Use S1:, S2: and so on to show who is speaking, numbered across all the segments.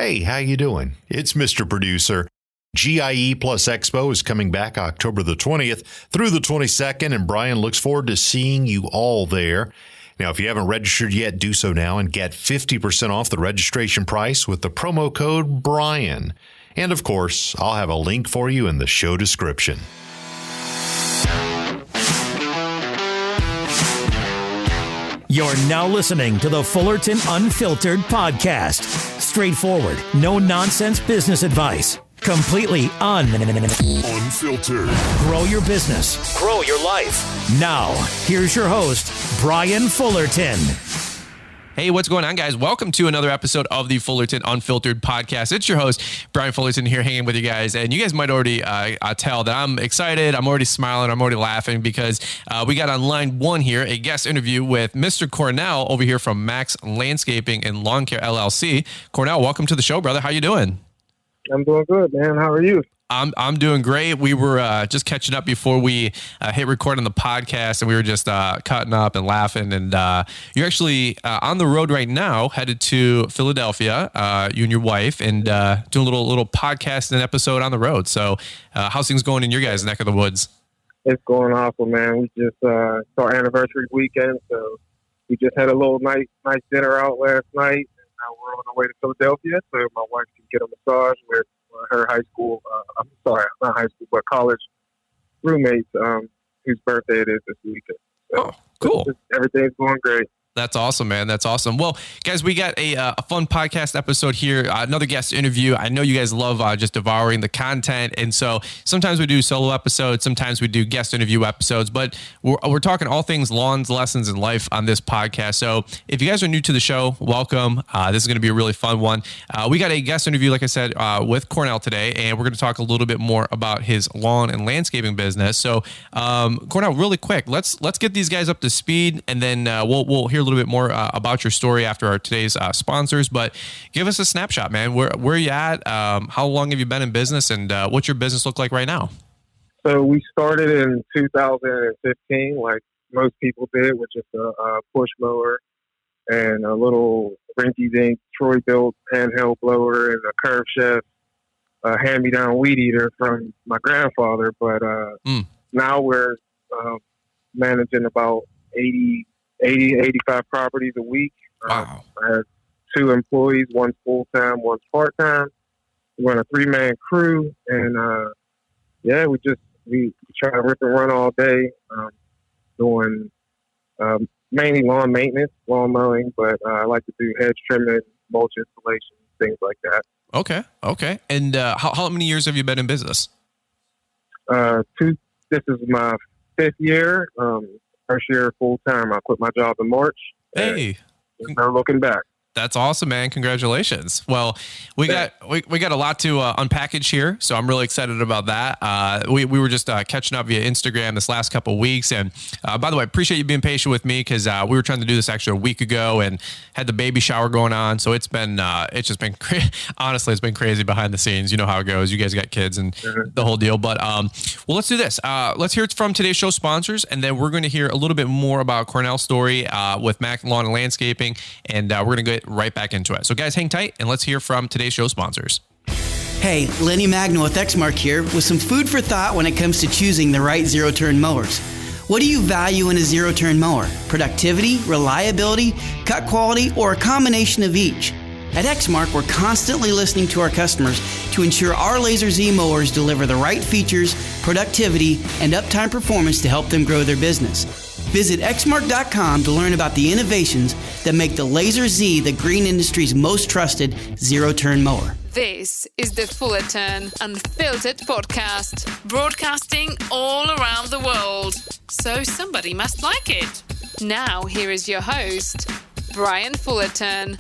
S1: Hey, how you doing? It's Mr. Producer. GIE Plus Expo is coming back October the 20th through the 22nd, and Brian looks forward to seeing you all there. Now, if you haven't registered yet, do so now and get 50% off the registration price with the promo code BRIAN. And of course, I'll have a link for you in the show description.
S2: You're now listening to the Fullerton Unfiltered podcast. Straightforward, no-nonsense business advice. Completely unfiltered. Grow your business. Grow your life. Now, here's your host, Brian Fullerton.
S3: Hey, what's going on, guys? Welcome to another episode of the Fullerton Unfiltered podcast. It's your host, Brian Fullerton, here hanging with you guys. And you guys might already tell that I'm excited. I'm already smiling. I'm already laughing because we got on line one here, a guest interview with Mr. Cornell over here from Mack's Landscaping and Lawn Care LLC. Cornell, welcome to the show, brother. How you doing?
S4: I'm doing good, man. How are you?
S3: I'm doing great. We were just catching up before we hit record on the podcast, and we were just cutting up and laughing. And you're actually on the road right now, headed to Philadelphia, you and your wife, and doing a little podcast and episode on the road. So how's things going in your guys' neck of the woods?
S4: It's going awesome, man. We just it's our anniversary weekend, so we just had a little nice dinner out last night, and now we're on our way to Philadelphia so my wife can get a massage with her high school, not high school, but college roommates, whose birthday it is this weekend. So
S3: cool.
S4: Everything's going great.
S3: That's awesome, man. That's awesome. Well, guys, we got a fun podcast episode here. Another guest interview. I know you guys love just devouring the content. And so sometimes we do solo episodes. Sometimes we do guest interview episodes. But we're talking all things lawns, lessons, and life on this podcast. So if you guys are new to the show, welcome. This is going to be a really fun one. We got a guest interview, like I said, with Cornell today. And we're going to talk a little bit more about his lawn and landscaping business. So Cornell, really quick, let's get these guys up to speed. And then we'll hear a little bit more about your story after today's sponsors, but give us a snapshot, man. Where are you at? How long have you been in business, and what's your business look like right now?
S4: So we started in 2015, like most people did, with just a push mower and a little rinky-dink Troy-built handheld blower and a curve chef, a hand-me-down weed eater from my grandfather. But now we're managing about 85 properties a week.
S3: Wow.
S4: I have 2 employees, one's full-time, one's part-time. We run a 3-man crew, and we try to rip and run all day, doing mainly lawn maintenance, lawn mowing, but I like to do hedge trimming, mulch installation, things like that.
S3: Okay. And how many years have you been in business?
S4: This is my 5th year. First year full time. I quit my job in March.
S3: Hey,
S4: never looking back.
S3: That's awesome, man. Congratulations. Well, we got a lot to unpackage here, so I'm really excited about that. We were just catching up via Instagram this last couple of weeks, and by the way, appreciate you being patient with me because we were trying to do this actually a week ago and had the baby shower going on, so it's just been honestly, it's been crazy behind the scenes. You know how it goes. You guys got kids and the whole deal, but well, let's do this. Let's hear it from today's show sponsors, and then we're going to hear a little bit more about Cornell's story with Mack Lawn and Landscaping, and we're going to get right back into it. So guys, hang tight and let's hear from today's show sponsors.
S5: Hey, Lenny Magno with Exmark here with some food for thought when it comes to choosing the right zero-turn mowers. What do you value in a zero-turn mower? Productivity, reliability, cut quality, or a combination of each? At Exmark, we're constantly listening to our customers to ensure our Laser Z mowers deliver the right features, productivity, and uptime performance to help them grow their business. Visit Exmark.com to learn about the innovations that make the Laser Z the green industry's most trusted zero-turn mower.
S6: This is the Fullerton Unfiltered podcast, broadcasting all around the world. So somebody must like it. Now, here is your host, Brian Fullerton.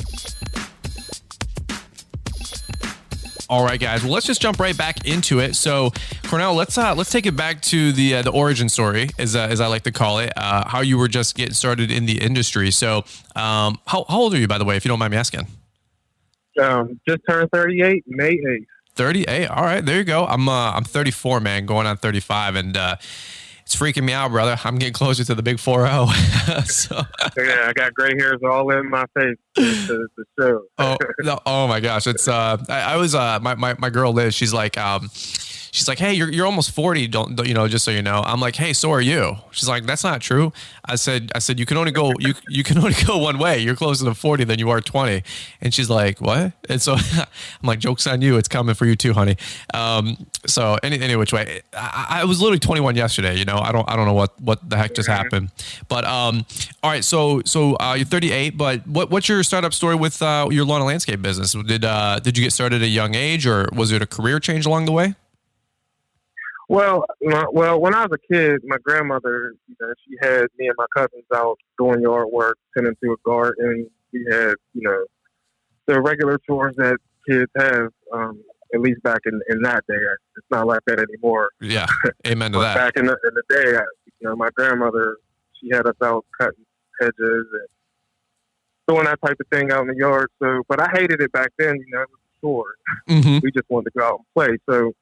S3: All right, guys. Well, let's just jump right back into it. So, Cornell, let's take it back to the origin story, as I like to call it. How you were just getting started in the industry. So, how old are you, by the way, if you don't mind me asking?
S4: Just turned 38, May 8th.
S3: 38. All right, there you go. I'm 34, man, going on 35, and It's freaking me out, brother. I'm getting closer to the big 4-0. So.
S4: Yeah, I got gray hairs all in my face to show.
S3: Oh my gosh. It's, I was, my girl Liz, she's like, hey, you're almost 40. Don't you know, just so you know. I'm like, hey, so are you. She's like, that's not true. I said, you can only go, you can only go one way. You're closer to 40 than you are 20. And she's like, what? And so I'm like, joke's on you. It's coming for you too, honey. So any which way, I was literally 21 yesterday. You know, I don't know what the heck just happened, but, all right. So you're 38, but what's your startup story with, your lawn and landscape business? Did you get started at a young age, or was it a career change along the way?
S4: Well, when I was a kid, my grandmother, she had me and my cousins out doing yard work, tending to a garden. We had, the regular chores that kids have, at least back in that day. It's not like that anymore.
S3: Yeah, amen to that.
S4: Back in the day, my grandmother, she had us out cutting hedges and doing that type of thing out in the yard. So, but I hated it back then. It was a chore.
S3: Mm-hmm.
S4: We just wanted to go out and play. So.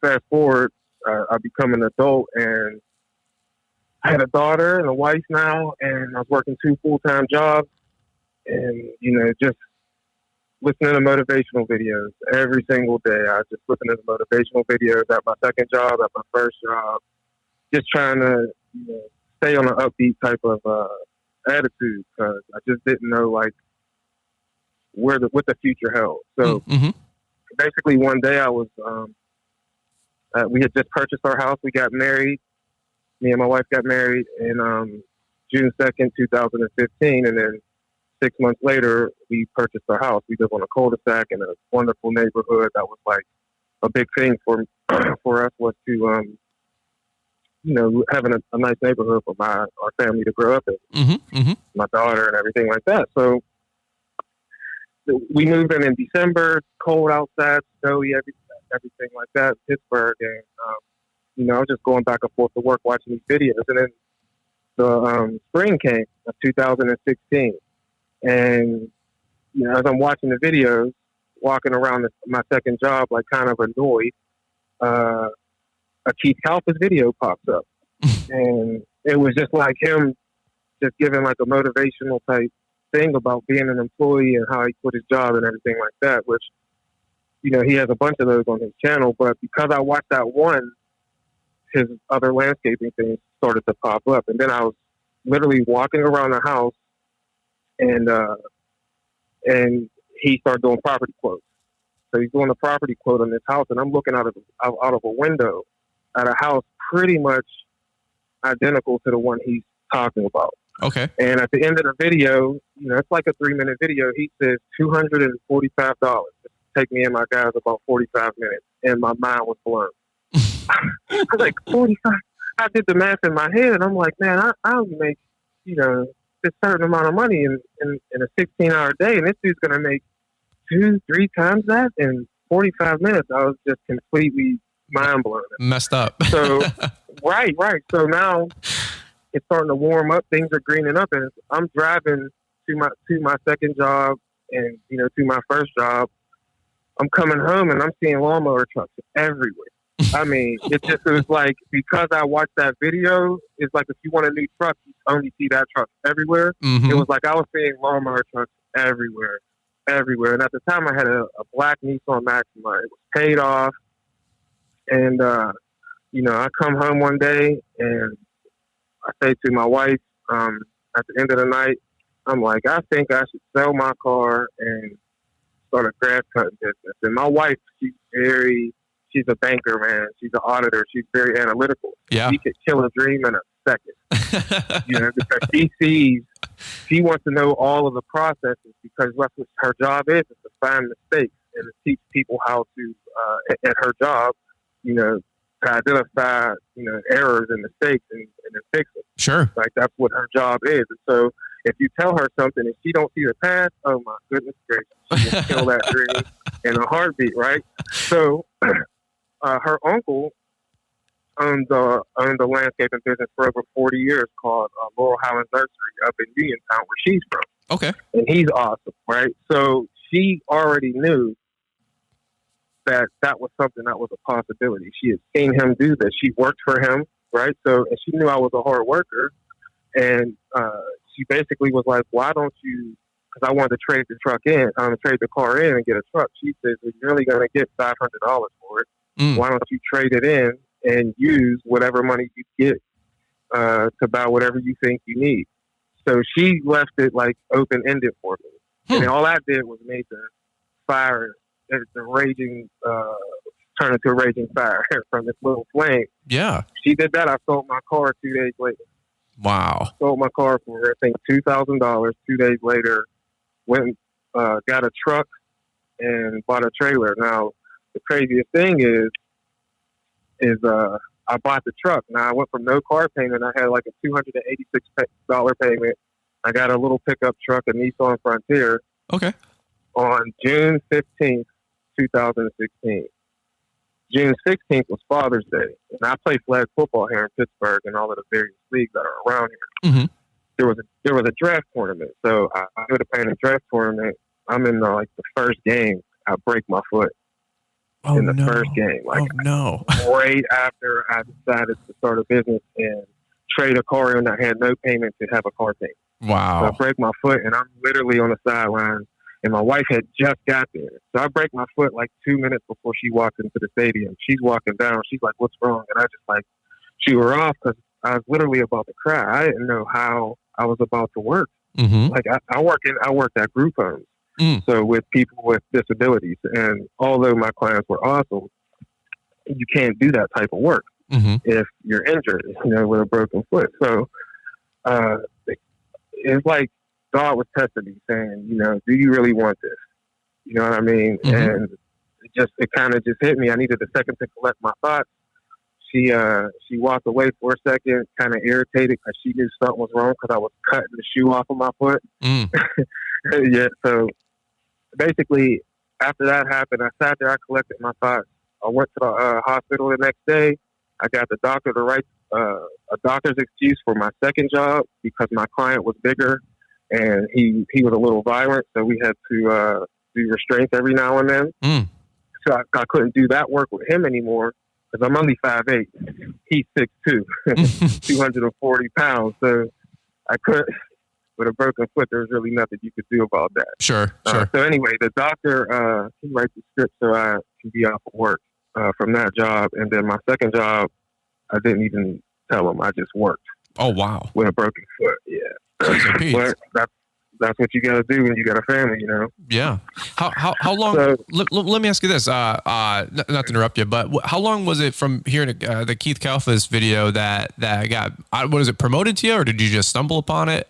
S4: Fast forward, I become an adult, and I had a daughter and a wife now, and I was working 2 full-time jobs, and, just listening to motivational videos every single day. I just listened to motivational videos at my second job, at my first job, just trying to stay on an upbeat type of attitude, because I just didn't know, what the future held. So basically one day I was... we had just purchased our house. We got married. Me and my wife got married in June 2nd, 2015. And then 6 months later, we purchased our house. We live on a cul-de-sac in a wonderful neighborhood. That was a big thing for us, was to, having a nice neighborhood for our family to grow up in. My daughter and everything like that. So we moved in December, cold outside, snowy, everything like that, Pittsburgh, and I was just going back and forth to work watching these videos, and then the spring came of 2016, and as I'm watching the videos, walking around my second job, kind of annoyed, a Keith Kalpa's video pops up, and it was just like him just giving a motivational type thing about being an employee and how he quit his job and everything like that, which he has a bunch of those on his channel, but because I watched that one, his other landscaping things started to pop up. And then I was literally walking around the house, and he started doing property quotes. So he's doing a property quote on this house, and I'm looking out of a window at a house pretty much identical to the one he's talking about.
S3: Okay.
S4: And at the end of the video, it's like a 3-minute video. He says $245. Take me and my guys about 45 minutes, and my mind was blown. I was like, 45. I did the math in my head, and I'm like, man, I'll make this certain amount of money in a 16-hour day, and this dude's gonna make 2-3 times that in 45 minutes. I was just completely mind blown.
S3: Messed up.
S4: So right. So now it's starting to warm up. Things are greening up, and I'm driving to my second job and to my first job. I'm coming home and I'm seeing lawnmower trucks everywhere. I mean, it was like, because I watched that video, it's like if you want a new truck, you only see that truck everywhere. It was like I was seeing lawnmower trucks everywhere. And at the time, I had a black Nissan Maxima. It was paid off. And, I come home one day and I say to my wife, at the end of the night, I'm like, I think I should sell my car and start a grass cutting business. And my wife, she's a banker, man. She's an auditor. She's very analytical.
S3: Yeah.
S4: She could kill a dream in a second. Because she wants to know all of the processes, because that's what her job is to find mistakes and to teach people how to, at her job, to identify, errors and mistakes and then fix them.
S3: Sure.
S4: That's what her job is. And so if you tell her something and she don't see the path, oh my goodness gracious, she will kill that dream in a heartbeat, right? So her uncle owned the landscaping business for over 40 years, called Laurel Highlands Nursery up in Uniontown, where she's from.
S3: Okay.
S4: And he's awesome, right? So she already knew that was something that was a possibility. She had seen him do this. She worked for him right? So, and she knew I was a hard worker, and she basically was like, "Why don't you?" Because I wanted to trade the trade the car in and get a truck. She says, "Well, you're only going to get $500 for it. Why don't you trade it in and use whatever money you get to buy whatever you think you need?" So she left it like open ended for me, and all I did was make the fire, the raging, turn into a raging fire from this little flame.
S3: Yeah.
S4: She did that. I sold my car 2 days later.
S3: Wow.
S4: Sold my car for, I think, $2,000. 2 days later, went got a truck and bought a trailer. Now, the craziest thing is I bought the truck. Now, I went from no car payment. I had like a $286 payment. I got a little pickup truck, a Nissan Frontier.
S3: Okay.
S4: On June 15th, 2016. June 16th was Father's Day. And I play flag football here in Pittsburgh and all of the various leagues that are around here.
S3: Mm-hmm.
S4: There was a draft tournament. So I go to play in a draft tournament. I'm in the first game. I break my foot in the first game. Right after I decided to start a business and trade a car in, I had no payment to have a car payment.
S3: Wow.
S4: So I break my foot and I'm literally on the sideline. And my wife had just got there. So I break my foot like 2 minutes before she walks into the stadium. She's walking down. She's like, "What's wrong?" And I just shoo her off because I was literally about to cry. I didn't know how I was about to work.
S3: Mm-hmm.
S4: I worked at group homes. So with people with disabilities. And although my clients were awesome, you can't do that type of work if you're injured, with a broken foot. So it's like God was testing me, saying, "Do you really want this?" You know what I mean? And it kind of just hit me. I needed a second to collect my thoughts. She walked away for a second, kind of irritated because she knew something was wrong because I was cutting the shoe off of my foot. Yeah. So basically, after that happened, I sat there, I collected my thoughts. I went to the hospital the next day. I got the doctor to write a doctor's excuse for my second job because my client was bigger. And he was a little violent, so we had to do restraints every now and then. So I couldn't do that work with him anymore because I'm only 5'8". He's 6'2", 240 pounds. So I couldn't, with a broken foot, there was really nothing you could do about that.
S3: Sure.
S4: So anyway, the doctor, he writes the script so I can be off of work from that job. And then my second job, I didn't even tell him. I just worked.
S3: Oh, wow.
S4: With a broken foot, yeah. But that's what you got to do when you got a family,
S3: Yeah. How long? So, let me ask you this. Not to interrupt you, but how long was it from hearing the Keith Kalfas video that got? What is it, promoted to you, or did you just stumble upon it?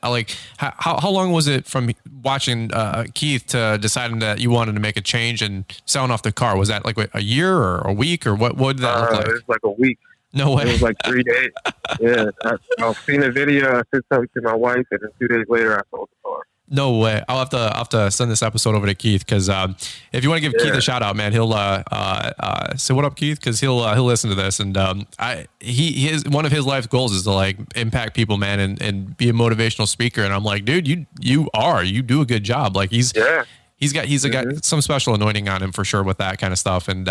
S3: How long was it from watching Keith to deciding that you wanted to make a change and selling off the car? Was that like a year or a week, or what did that look like?
S4: It was like a week.
S3: No way.
S4: It was like 3 days. Yeah. I've seen the video. I sent something to my wife, and then 2 days later, I sold the car.
S3: No way. I'll have to send this episode over to Keith because if you want to give Keith a shout out, man, he'll say what up, Keith, because he'll listen to this, and one of his life goals is to impact people, man, and be a motivational speaker. And I'm like, dude, you do a good job. He's got some special anointing on him for sure with that kind of stuff. And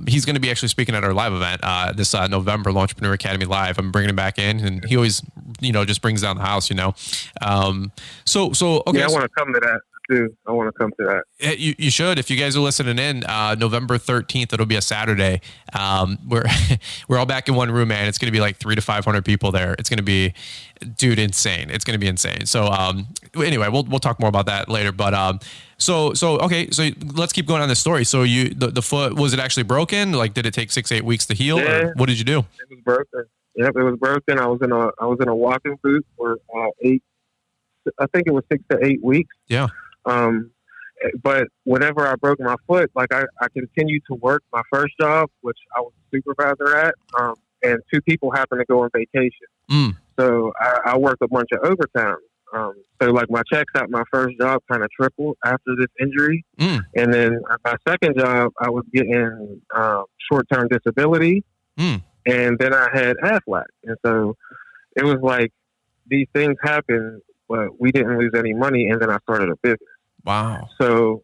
S3: he's going to be actually speaking at our live event this November, Lawntrepreneur Academy Live. I'm bringing him back in, and he always, just brings down the house, So okay.
S4: Yeah, I want to come to that too. I want to come to that.
S3: You should. If you guys are listening in, November 13th, it'll be a Saturday. We're all back in one room, man. It's going to be like 300 to 500 people there. It's going to be, dude, insane. It's going to be insane. So anyway, we'll talk more about that later. But so okay, so let's keep going on this story. So the foot, was it actually broken? Did it take 6-8 weeks to heal?
S4: Yeah,
S3: or what did you do?
S4: It was broken. Yep, it was broken. I was in a walking boot for 6 to 8 weeks.
S3: Yeah.
S4: But whenever I broke my foot, I continued to work my first job, which I was a supervisor at, and 2 people happened to go on vacation. So I worked a bunch of overtime. So my checks at my first job kind of tripled after this injury. And then at my second job, I was getting short-term disability. And then I had Aflac. And so it was like these things happened, but we didn't lose any money. And then I started a business.
S3: Wow.
S4: So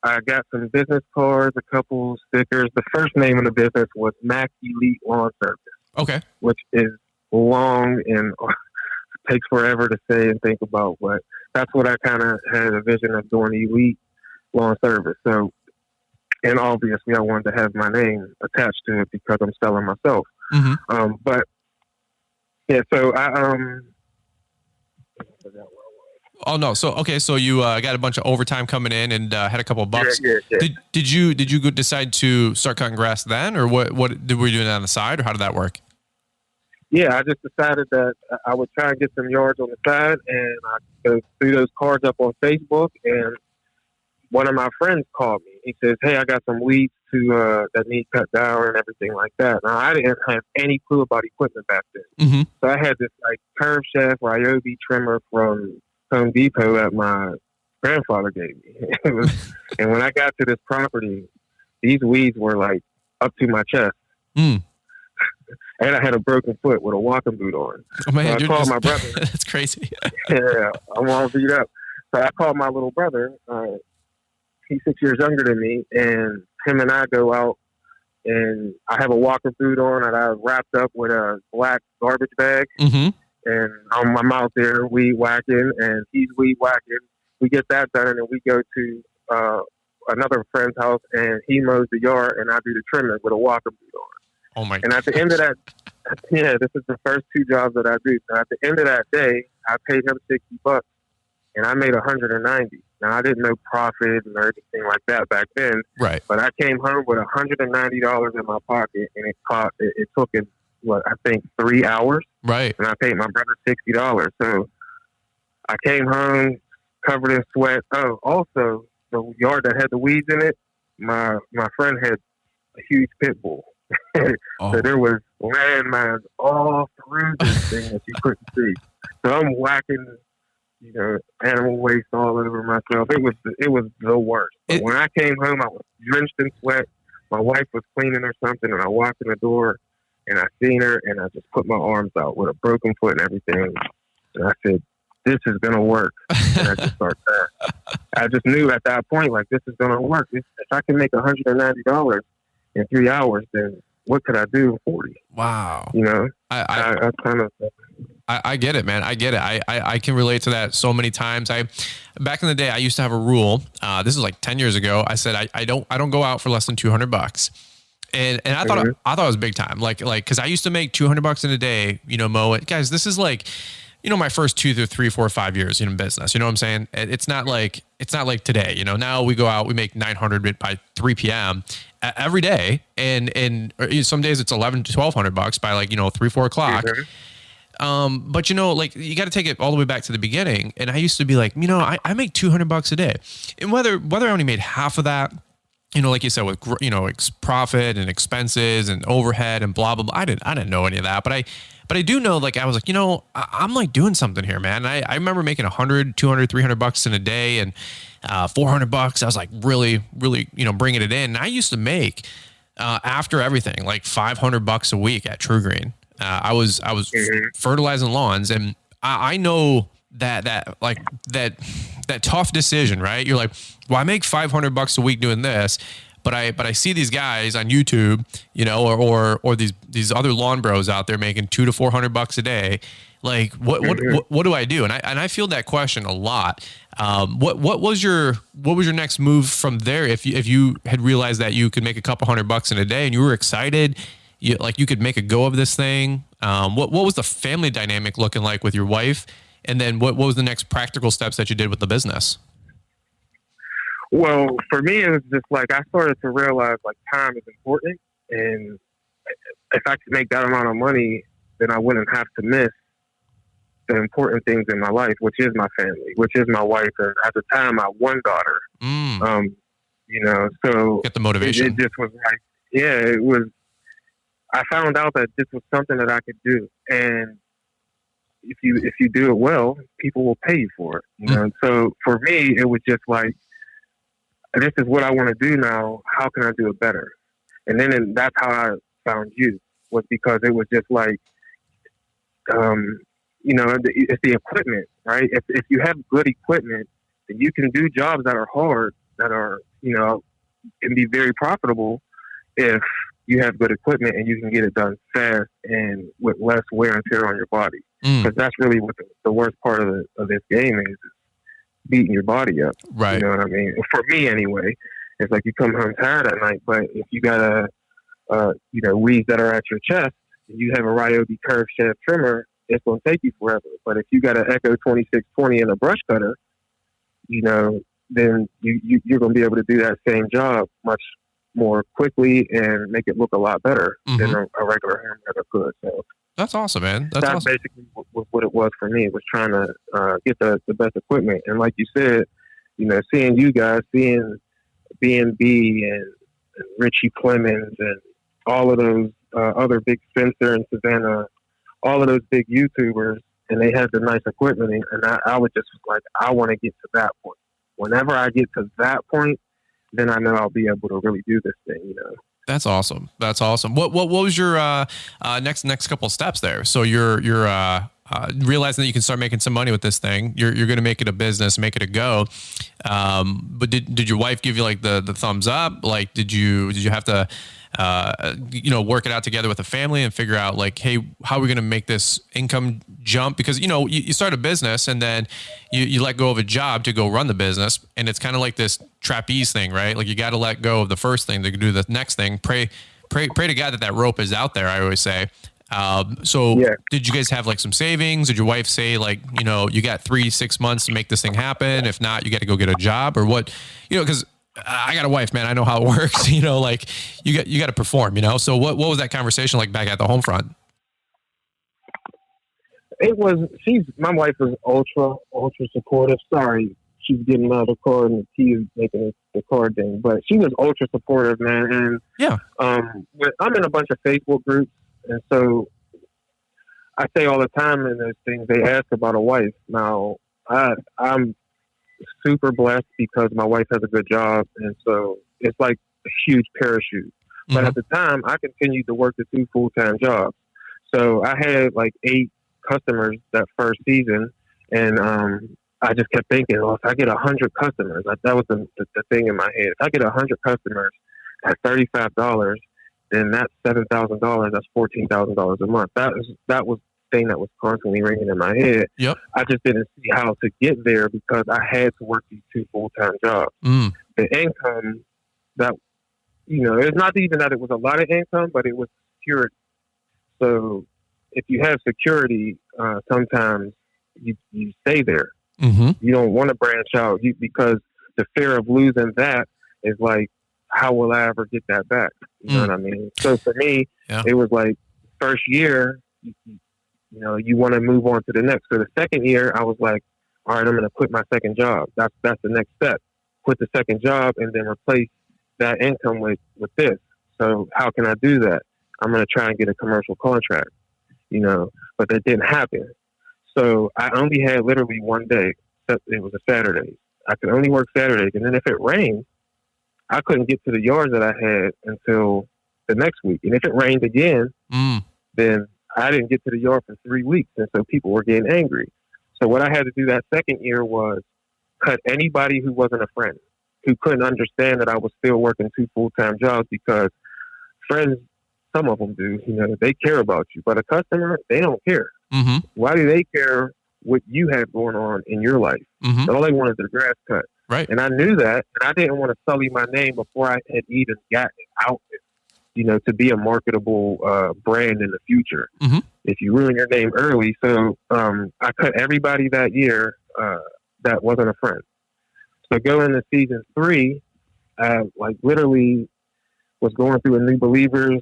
S4: I got some business cards, a couple stickers. The first name of the business was Mack Elite Lawn Service.
S3: Okay.
S4: which is long and takes forever to say and think about. But that's what I kind of had a vision of doing, elite lawn service. So, and obviously I wanted to have my name attached to it because I'm selling myself.
S3: Mm-hmm.
S4: But yeah, so I
S3: Oh no! So okay, so you got a bunch of overtime coming in and had a couple of bucks.
S4: Yeah.
S3: Did you decide to start cutting grass then, or what? Were you doing that on the side, or how did that work?
S4: Yeah, I just decided that I would try and get some yards on the side, and I threw those cards up on Facebook, and one of my friends called me. He says, "Hey, I got some weeds that need cut down and everything like that." Now, I didn't have any clue about equipment back then.
S3: Mm-hmm.
S4: So I had this like curve shaft Ryobi trimmer from Home Depot that my grandfather gave me. And when I got to this property, these weeds were like up to my chest.
S3: Mm.
S4: And I had a broken foot with a walking boot on.
S3: Oh man,
S4: so I called my brother.
S3: That's crazy.
S4: Yeah, I'm all beat up. So I called my little brother. He's 6 years younger than me, and him and I go out, and I have a walking boot on that I wrapped up with a black garbage bag.
S3: Mm-hmm.
S4: And I'm out there weed whacking, and he's weed whacking. We get that done, and then we go to another friend's house, and he mows the yard, and I do the trimming with a walking boot on.
S3: Oh my!
S4: And at the end of that, yeah, this is the first two jobs that I do. So at the end of that day, I paid him $60, and I made $190. Now I didn't know profit or anything like that back then,
S3: right?
S4: But I came home with $190 in my pocket, and it took him I think 3 hours.
S3: Right.
S4: And I paid my brother $60. So I came home covered in sweat. Oh, also the yard that had the weeds in it, my friend had a huge pit bull. So there was landmines all through this thing that you couldn't see. So I'm whacking, animal waste all over myself. It was the worst. But when I came home, I was drenched in sweat. My wife was cleaning or something, and I walked in the door. And I seen her, and I just put my arms out with a broken foot and everything. And I said, "This is gonna work." And I just started there. I just knew at that point, like, this is gonna work. If I can make $190 in 3 hours, then what could I do in 40?
S3: Wow.
S4: I kind of.
S3: I get it, man. I get it. I can relate to that so many times. Back in the day, I used to have a rule. This is like 10 years ago. I said I don't go out for less than $200. And I thought it was big time, like because I used to make $200 in a day, mow it. Guys, this is like, my first 2 to 3, 4, 5 years in business. You know what I'm saying? It's not like today. Now we go out, we make 900 by 3 p.m. Every day, and some days it's $1,100 to $1,200 by 3, 4 o'clock. Mm-hmm. But you got to take it all the way back to the beginning. And I used to be like, I make $200 a day, and whether I only made half of that. Like you said, with profit and expenses and overhead and blah blah blah. I didn't know any of that, but I do know. I was like, I'm like doing something here, man. I remember making $100, $200, $300 in a day, and $400. I was like really bringing it in. And I used to make after everything like $500 a week at True Green. I was fertilizing lawns, and I know that tough decision, right? You're like, well, I make $500 a week doing this, but I see these guys on YouTube, or these other lawn bros out there making $200 to $400 a day. Like, what do I do? And I feel that question a lot. What was your next move from there? If you had realized that you could make a couple $100 in a day and you were excited, you could make a go of this thing. What was the family dynamic looking like with your wife? And then what was the next practical steps that you did with the business?
S4: Well, for me, it was just like I started to realize like time is important. And if I could make that amount of money, then I wouldn't have to miss the important things in my life, which is my family, which is my wife. And at the time, my one daughter, so
S3: get the motivation.
S4: It just was like, it was, I found out that this was something that I could do. And if you do it well, people will pay you for it. And so for me, it was just like, this is what I want to do now. How can I do it better? And then that's how I found you, was because it was just like, it's the equipment, right? If you have good equipment, then you can do jobs that are hard, that are, can be very profitable if, you have good equipment and you can get it done fast and with less wear and tear on your body. Because that's really what the worst part of this game is beating your body up.
S3: Right.
S4: You know what I mean? For me, anyway, it's like you come home tired at night, but if you got weeds that are at your chest and you have a Ryobi curved shaft trimmer, it's going to take you forever. But if you got an Echo 2620 and a brush cutter, then you're going to be able to do that same job much more quickly and make it look a lot better than a regular hand cutter could. So
S3: that's awesome, man. That's
S4: awesome. Basically what it was for me. It was trying to get the best equipment. And like you said, seeing you guys, seeing B&B and Richie Clemens and all of those other big Spencer and Savannah, all of those big YouTubers, and they had the nice equipment. And I was just like, I want to get to that point. Whenever I get to that point, then I know I'll be able to really do this thing,
S3: That's awesome. That's awesome. What was your next couple of steps there? So you're realizing that you can start making some money with this thing. You're going to make it a business, make it a go. But did your wife give you like the thumbs up? Like, did you have to work it out together with the family and figure out like, hey, how are we going to make this income jump? Because, you start a business and then you let go of a job to go run the business. And it's kind of like this trapeze thing, right? Like you got to let go of the first thing to do the next thing. Pray to God that rope is out there, I always say. Did you guys have like some savings? Did your wife say like, you got 3-6 months to make this thing happen? If not, you got to go get a job or what, because I got a wife, man. I know how it works, like you got to perform, So what was that conversation like back at the home front?
S4: My wife was ultra supportive. Sorry, she's getting out of the car and the key is making the car ding, but she was ultra supportive, man. And
S3: yeah,
S4: I'm in a bunch of Facebook groups. And so I say all the time in those things, they ask about a wife. Now, I'm super blessed because my wife has a good job. And so it's like a huge parachute. But at the time, I continued to work the 2 full-time jobs. So I had like 8 customers that first season. And I just kept thinking, if I get 100 customers, that was the thing in my head. If I get 100 customers at $35, then that's $7,000. That's $14,000 a month. That was the thing that was constantly ringing in my head.
S3: Yep.
S4: I just didn't see how to get there because I had to work these 2 full-time jobs. The income that, it's not even that it was a lot of income, but it was security. So if you have security, sometimes you stay there. You don't want to branch out because the fear of losing that is like, how will I ever get that back? You know what I mean? So for me, It was like first year, you want to move on to the next. So the second year, I was like, all right, I'm going to quit my second job. That's the next step. Quit the second job and then replace that income with this. So how can I do that? I'm going to try and get a commercial contract, but that didn't happen. So I only had literally one day. It was a Saturday. I could only work Saturdays. And then if it rained, I couldn't get to the yards that I had until the next week. And if it rained again, then I didn't get to the yard for 3 weeks. And so people were getting angry. So what I had to do that second year was cut anybody who wasn't a friend, who couldn't understand that I was still working 2 full-time jobs, because friends, some of them do, they care about you. But a customer, they don't care. Why do they care what you have going on in your life? All they want is their grass cut.
S3: Right.
S4: And I knew that, and I didn't want to sully my name before I had even gotten out there, to be a marketable brand in the future. If you ruin your name early. So I cut everybody that year that wasn't a friend. So going into season 3, I literally was going through a New Believers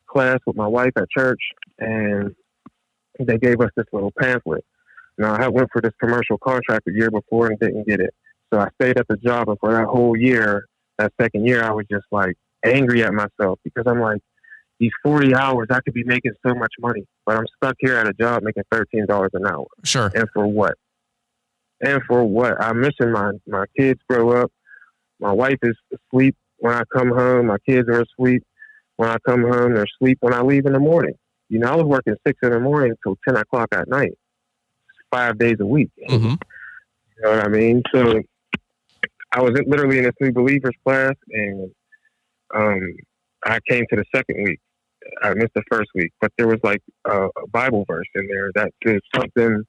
S4: class with my wife at church, and they gave us this little pamphlet. Now, I went for this commercial contract the year before and didn't get it. So I stayed at the job, and for that whole year, that second year, I was just angry at myself, because I'm like, these 40 hours, I could be making so much money, but I'm stuck here at a job making $13 an hour.
S3: Sure.
S4: And for what? I'm missing my kids grow up. My wife is asleep when I come home. My kids are asleep when I come home. They're asleep when I leave in the morning. I was working 6 in the morning till 10 o'clock at night, 5 days a week. You know what I mean? So I was literally in this New Believers class, and I came to the second week. I missed the first week, but there was like a Bible verse in there that said something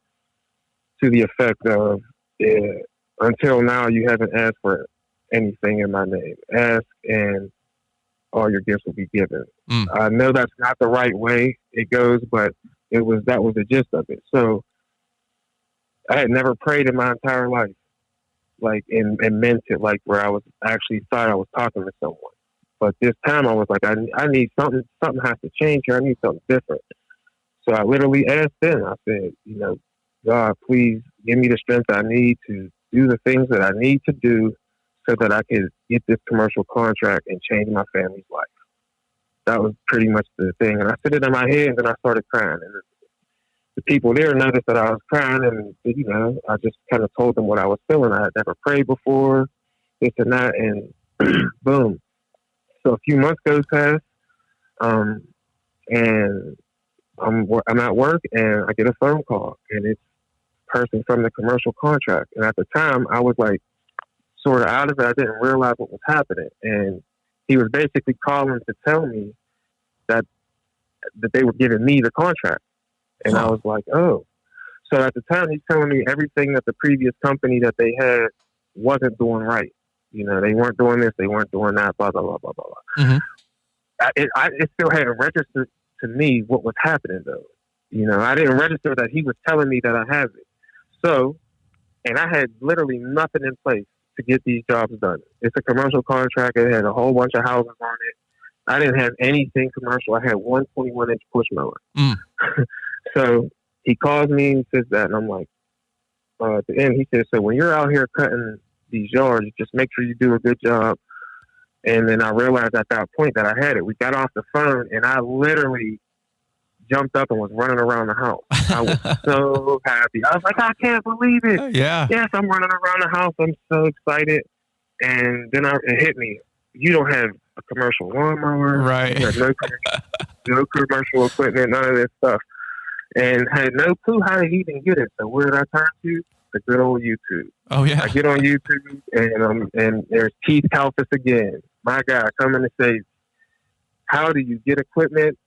S4: to the effect of, until now you haven't asked for anything in my name. Ask and all your gifts will be given. I know that's not the right way it goes, but that was the gist of it. So I had never prayed in my entire life, like, and meant it, like, where I was actually thought I was talking to someone. But this time I was like, I need something has to change here. I need something different. So I literally asked then, I said, God, please give me the strength I need to do the things that I need to do so that I could get this commercial contract and change my family's life. That was pretty much the thing. And I said it in my head and then I started crying. And the people there noticed that I was crying and, I just kind of told them what I was feeling. I had never prayed before, this and that, and boom. So a few months goes past, and I'm at work and I get a phone call and it's a person from the commercial contract. And at the time I was like sort of out of it. I didn't realize what was happening. And he was basically calling to tell me that they were giving me the contract. And I was like, oh. So at the time he's telling me everything that the previous company that they had wasn't doing right. They weren't doing this, they weren't doing that, blah, blah, blah, blah, blah.
S3: Mm-hmm.
S4: It still hadn't registered to me what was happening, though. I didn't register that he was telling me that I have it. So, and I had literally nothing in place to get these jobs done. It's a commercial contract. It had a whole bunch of houses on it. I didn't have anything commercial. I had one 21-inch push mower. So he calls me and says that, and I'm like, at the end, he says, so when you're out here cutting these yards, just make sure you do a good job. And then I realized at that point that I had it. We got off the phone and I literally jumped up and was running around the house. I was so happy. I was like, I can't believe it.
S3: Yeah.
S4: Yes, I'm running around the house. I'm so excited. And then it hit me. You don't have a commercial lawnmower.
S3: Right.
S4: You have no commercial equipment, none of this stuff. And had no clue how to even get it. So where did I turn to? The good old YouTube.
S3: Oh yeah.
S4: I get on YouTube and there's Keith Kalfas again. My guy coming to say, how do you get equipment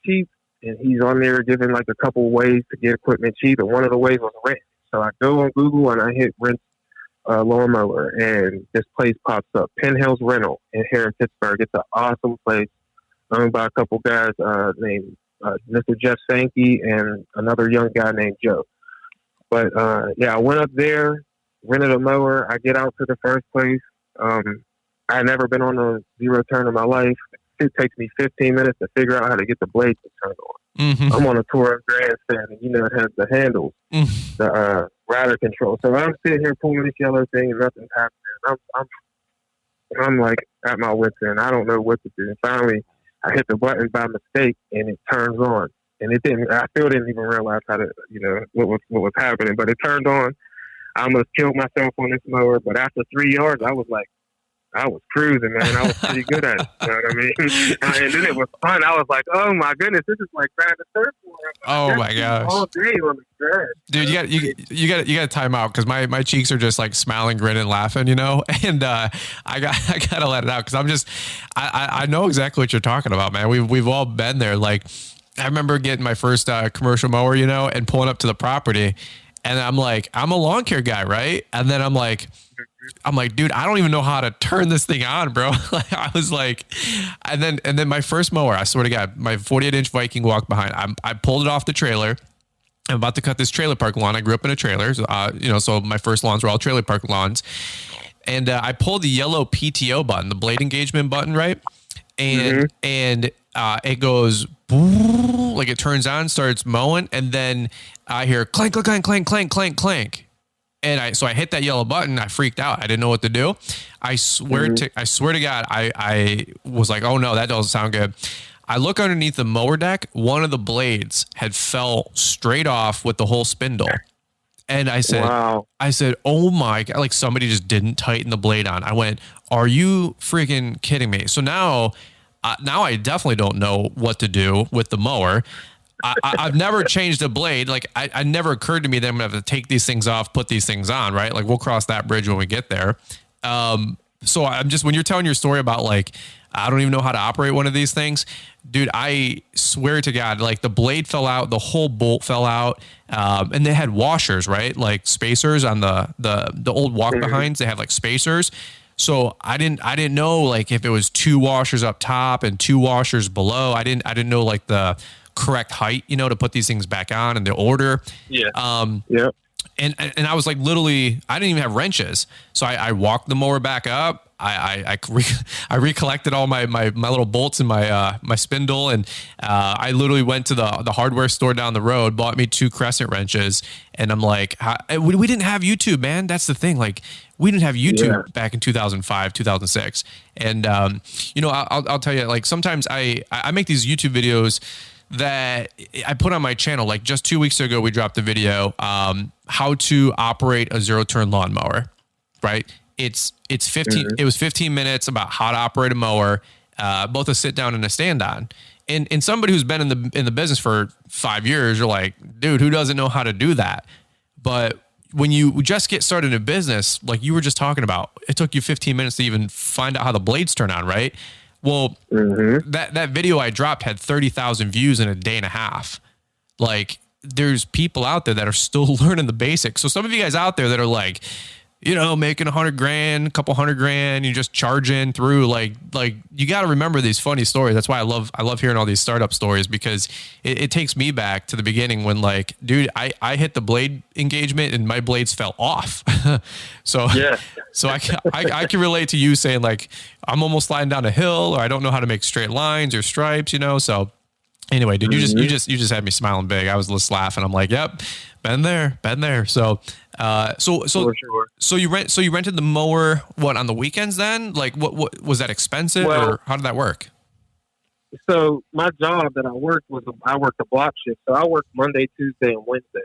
S4: cheap? And he's on there giving like a couple ways to get equipment cheap. And one of the ways was rent. So I go on Google and I hit rent lawnmower and this place pops up. Penn Hills Rental here in Pittsburgh. It's an awesome place owned by a couple guys named Mr. Jeff Sankey and another young guy named Joe. But, I went up there, rented a mower. I get out to the first place. I had never been on a zero turn in my life. It takes me 15 minutes to figure out how to get the blades to turn on.
S3: Mm-hmm.
S4: I'm on a Taurus grandstand, and it has the handles, the rider control. So I'm sitting here pulling this yellow thing, and nothing's happening. I'm like at my wit's end. I don't know what to do. And finally, I hit the button by mistake, and it turns on. And it didn't. I still didn't even realize how to, what was happening. But it turned on. I almost killed myself on this mower. But after 3 yards, I was cruising, man. I was pretty good at it. You know what I mean? And then it was fun. I was like, oh my goodness, this is like driving a surfboard.
S3: Oh my gosh!
S4: All day on the grass.
S3: Dude, you got to time out because my cheeks are just like smiling, grinning, laughing, and I gotta let it out because I know exactly what you're talking about, man. We've all been there. Like I remember getting my first commercial mower, and pulling up to the property, and I'm like, I'm a lawn care guy, right? And then I'm like, dude, I don't even know how to turn this thing on, bro. Like I was like, and then my first mower, I swear to God, my 48-inch Viking walk behind, I pulled it off the trailer. I'm about to cut this trailer park lawn. I grew up in a trailer, so my first lawns were all trailer park lawns. And I pulled the yellow PTO button, the blade engagement button, right? And it goes like it turns on, starts mowing, and then I hear clank, clank, clank, clank, clank, clank. And I hit that yellow button. I freaked out. I didn't know what to do. I swear to God, I was like, oh no, that doesn't sound good. I look underneath the mower deck. One of the blades had fell straight off with the whole spindle. And I said, wow. Oh my God, like somebody just didn't tighten the blade on. I went, are you freaking kidding me? So now I definitely don't know what to do with the mower. I've never changed a blade. Like I never occurred to me that I'm gonna have to take these things off, put these things on, right? Like we'll cross that bridge when we get there. So I'm just, when you're telling your story about like, I don't even know how to operate one of these things, dude, I swear to God, like the blade fell out, the whole bolt fell out. And they had washers, right? Like spacers on the old walk behinds. They had like spacers. So I didn't know like if it was 2 washers up top and 2 washers below. I didn't know like the correct height, you know, to put these things back on in the order.
S4: Yeah. Yeah.
S3: And I was like, literally, I didn't even have wrenches. So I walked the mower back up. I recollected all my little bolts and my spindle. And I literally went to the hardware store down the road, bought me 2 crescent wrenches. And I'm like, we didn't have YouTube, man. That's the thing. Like, we didn't have YouTube back in 2005, 2006. And, you know, I'll tell you, like, sometimes I make these YouTube videos that I put on my channel. Like just 2 weeks ago, we dropped the video, how to operate a 0-turn lawnmower, right? It's 15, it was 15 minutes about how to operate a mower, both a sit down and a stand on. And somebody who's been in the business for 5 years, you're like, dude, who doesn't know how to do that? But when you just get started in a business, like you were just talking about, it took you 15 minutes to even find out how the blades turn on, right? Well, that video I dropped had 30,000 views in a day and a half. Like, there's people out there that are still learning the basics. So some of you guys out there that are like, you know, making $100,000, a couple $100,000, you just charging through, like you got to remember these funny stories. That's why I love hearing all these startup stories, because it takes me back to the beginning when, like, dude, I hit the blade engagement and my blades fell off. So I can relate to you saying like, I'm almost sliding down a hill, or I don't know how to make straight lines or stripes, you know? So anyway, dude, you just had me smiling big. I was just laughing. I'm like, yep, been there. So you rented the mower, what, on the weekends then? Like what was that expensive, or how did that work?
S4: So my job that I worked a block shift. So I worked Monday, Tuesday, and Wednesday.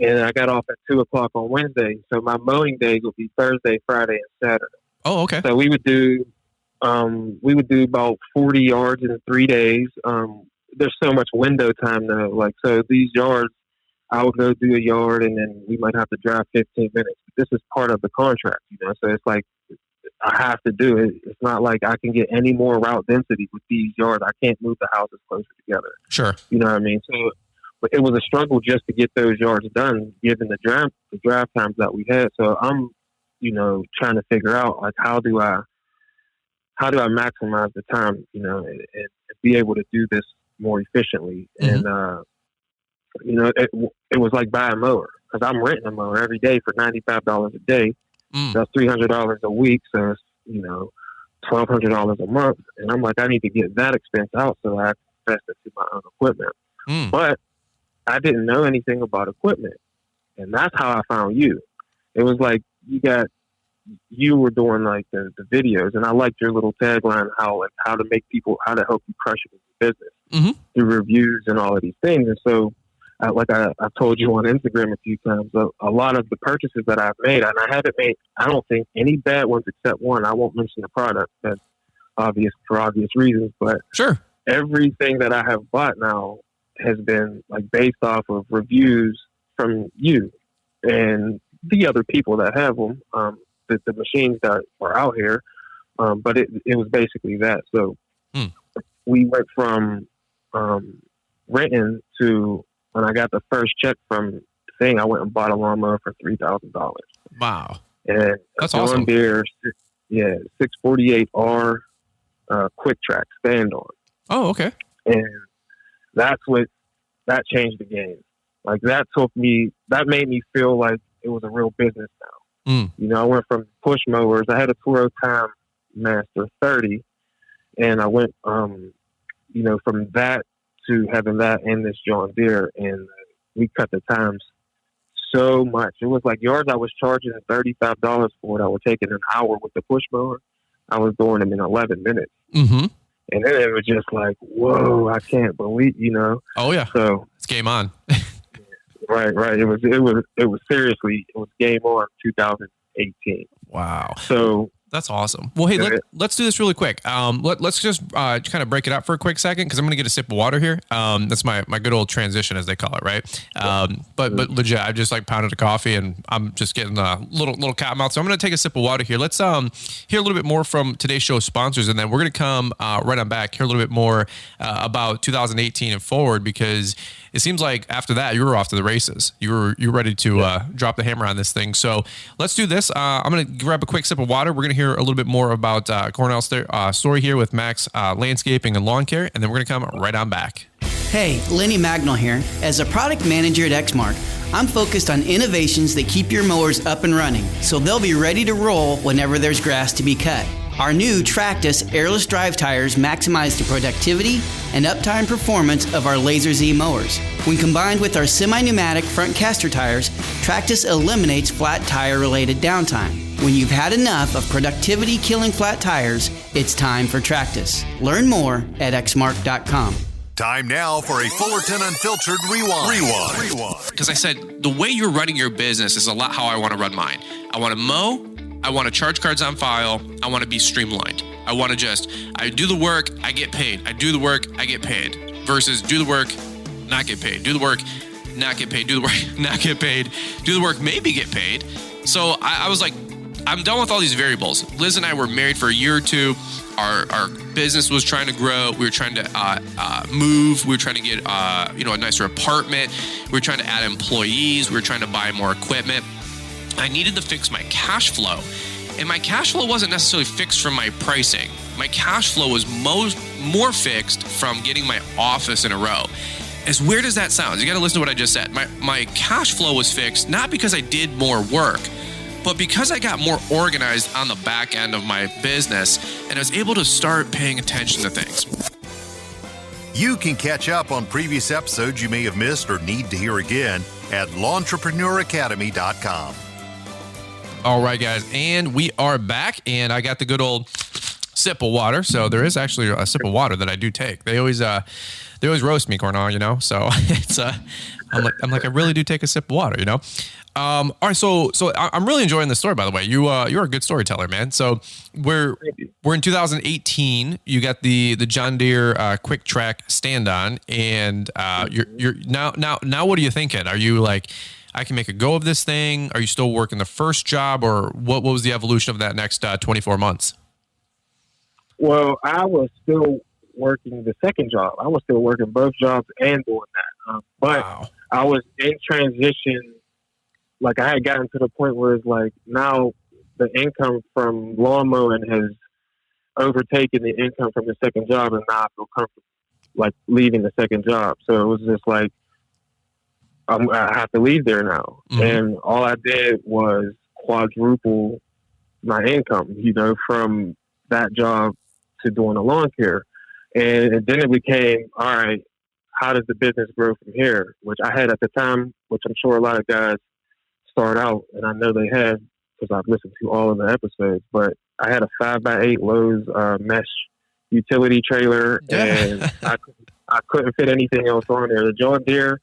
S4: And I got off at 2:00 on Wednesday. So my mowing days would be Thursday, Friday, and Saturday. Oh, okay. So we would do about 40 yards in 3 days. There's so much window time though. Like, so these yards, I would go do a yard and then we might have to drive 15 minutes. This is part of the contract, you know? So it's like, I have to do it. It's not like I can get any more route density with these yards. I can't move the houses closer together.
S3: Sure.
S4: You know what I mean? So, but it was a struggle just to get those yards done, given the draft times that we had. So I'm, you know, trying to figure out like, how do I maximize the time, you know, and be able to do this more efficiently. And, you know, it was like buying a mower, because I'm renting a mower every day for $95 a day. That's $300 a week. So it's, you know, $1,200 a month. And I'm like, I need to get that expense out so I can invest into my own equipment. But I didn't know anything about equipment. And that's how I found you. It was like, you were doing like the videos, and I liked your little tagline, how to help you crush it in your business through reviews and all of these things. And so, like I told you on Instagram a few times, a lot of the purchases that I've made, and I haven't made, I don't think, any bad ones except one. I won't mention the product, that's obvious for obvious reasons, but
S3: sure,
S4: everything that I have bought now has been like based off of reviews from you and the other people that have them. The machines that are out here, but it was basically that. So we went from renting to, when I got the first check from the thing, I went and bought a lawnmower for $3,000.
S3: Wow.
S4: And
S3: that's awesome.
S4: Deere, 648R quick track stand on.
S3: Oh, okay.
S4: And that changed the game. Like that made me feel like it was a real business now. You know, I went from push mowers. I had a Toro Time Master 30, and I went, you know, from that to having that and this John Deere, and we cut the times so much. It was like yards I was charging $35 for that were taking an hour with the push mower. I was doing them in 11 minutes. And then it was just like, whoa, I can't believe, you know.
S3: Oh yeah.
S4: So
S3: it's game on.
S4: Right. It was seriously, it was game on 2018.
S3: Wow.
S4: So
S3: That's awesome. Well, hey, let's do this really quick. Let's just kind of break it up for a quick second because I'm going to get a sip of water here. That's my good old transition, as they call it, right? But legit, I just like pounded a coffee and I'm just getting a little cotton mouth. So I'm going to take a sip of water here. Let's hear a little bit more from today's show sponsors, and then we're going to come right on back, hear a little bit more about 2018 and forward, because it seems like after that you were off to the races. You were ready to drop the hammer on this thing. So let's do this. I'm going to grab a quick sip of water. We're going to hear a little bit more about Cornell's story here with Mack's landscaping and lawn care, and then we're going to come right on back.
S5: Hey, Lenny Magnol here. As a product manager at Exmark, I'm focused on innovations that keep your mowers up and running, so they'll be ready to roll whenever there's grass to be cut. Our new Tractus airless drive tires maximize the productivity and uptime performance of our Laser Z mowers. When combined with our semi-pneumatic front caster tires, Tractus eliminates flat tire-related downtime. When you've had enough of productivity-killing flat tires, it's time for Tractus. Learn more at exmark.com.
S1: Time now for a Fullerton Unfiltered Rewind.
S3: Because I said, the way you're running your business is a lot how I want to run mine. I want to mow. I want to charge cards on file. I want to be streamlined. I want to I do the work, I get paid. I do the work, I get paid. Versus do the work, not get paid. Do the work, not get paid. Do the work, not get paid. Do the work, maybe get paid. So I was like, I'm done with all these variables. Liz and I were married for a year or two. Our business was trying to grow. We were trying to move. We were trying to get a nicer apartment. We were trying to add employees. We were trying to buy more equipment. I needed to fix my cash flow. And my cash flow wasn't necessarily fixed from my pricing. My cash flow was more fixed from getting my office in a row. As weird as that sounds, you got to listen to what I just said. My cash flow was fixed not because I did more work, but because I got more organized on the back end of my business and I was able to start paying attention to things.
S1: You can catch up on previous episodes you may have missed or need to hear again at LawnTrepreneurAcademy.com.
S3: All right, guys, and we are back, and I got the good old sip of water. So there is actually a sip of water that I do take. They always roast me, Cornell, so it's I'm like I really do take a sip of water, All right, so I'm really enjoying this story, by the way. You're a good storyteller, man. So we're in 2018. You got the John Deere Quick Track stand-on, and you're now. What are you thinking? Are you like, I can make a go of this thing? Are you still working the first job, or what was the evolution of that next 24 months?
S4: Well, I was still working the second job. I was still working both jobs and doing that. But wow. I was in transition. Like, I had gotten to the point where it's like, now the income from lawn mowing has overtaken the income from the second job, and now I feel comfortable, like, leaving the second job. So it was just like, I have to leave there now. Mm-hmm. And all I did was quadruple my income, from that job to doing the lawn care. And then it became, all right, how does the business grow from here? Which I had at the time, which I'm sure a lot of guys start out, and I know they have because I've listened to all of the episodes, but I had a 5x8 Lowe's mesh utility trailer, and I couldn't fit anything else on there. The John Deere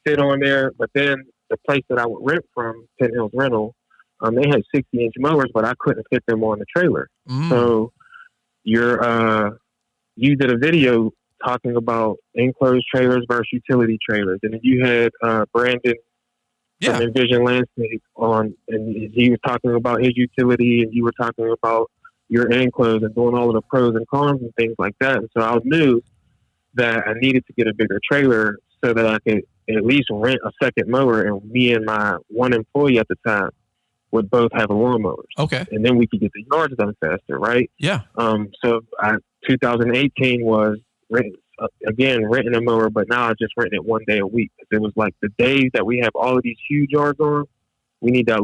S4: fit on there, but then the place that I would rent from, Penn Hills Rental, they had 60-inch mowers, but I couldn't fit them on the trailer. So you did a video talking about enclosed trailers versus utility trailers, and then you had Brandon from Envision Landscape on, and he was talking about his utility, and you were talking about your enclosed and doing all of the pros and cons and things like that. And so I knew that I needed to get a bigger trailer so that I could at least rent a second mower, and me and my one employee at the time would both have a lawnmowers. Okay. And then we could get the yards done faster, right? Yeah. So 2018 was renting a mower, but now I just rent it one day a week. It was like the days that we have all of these huge yards on, we need a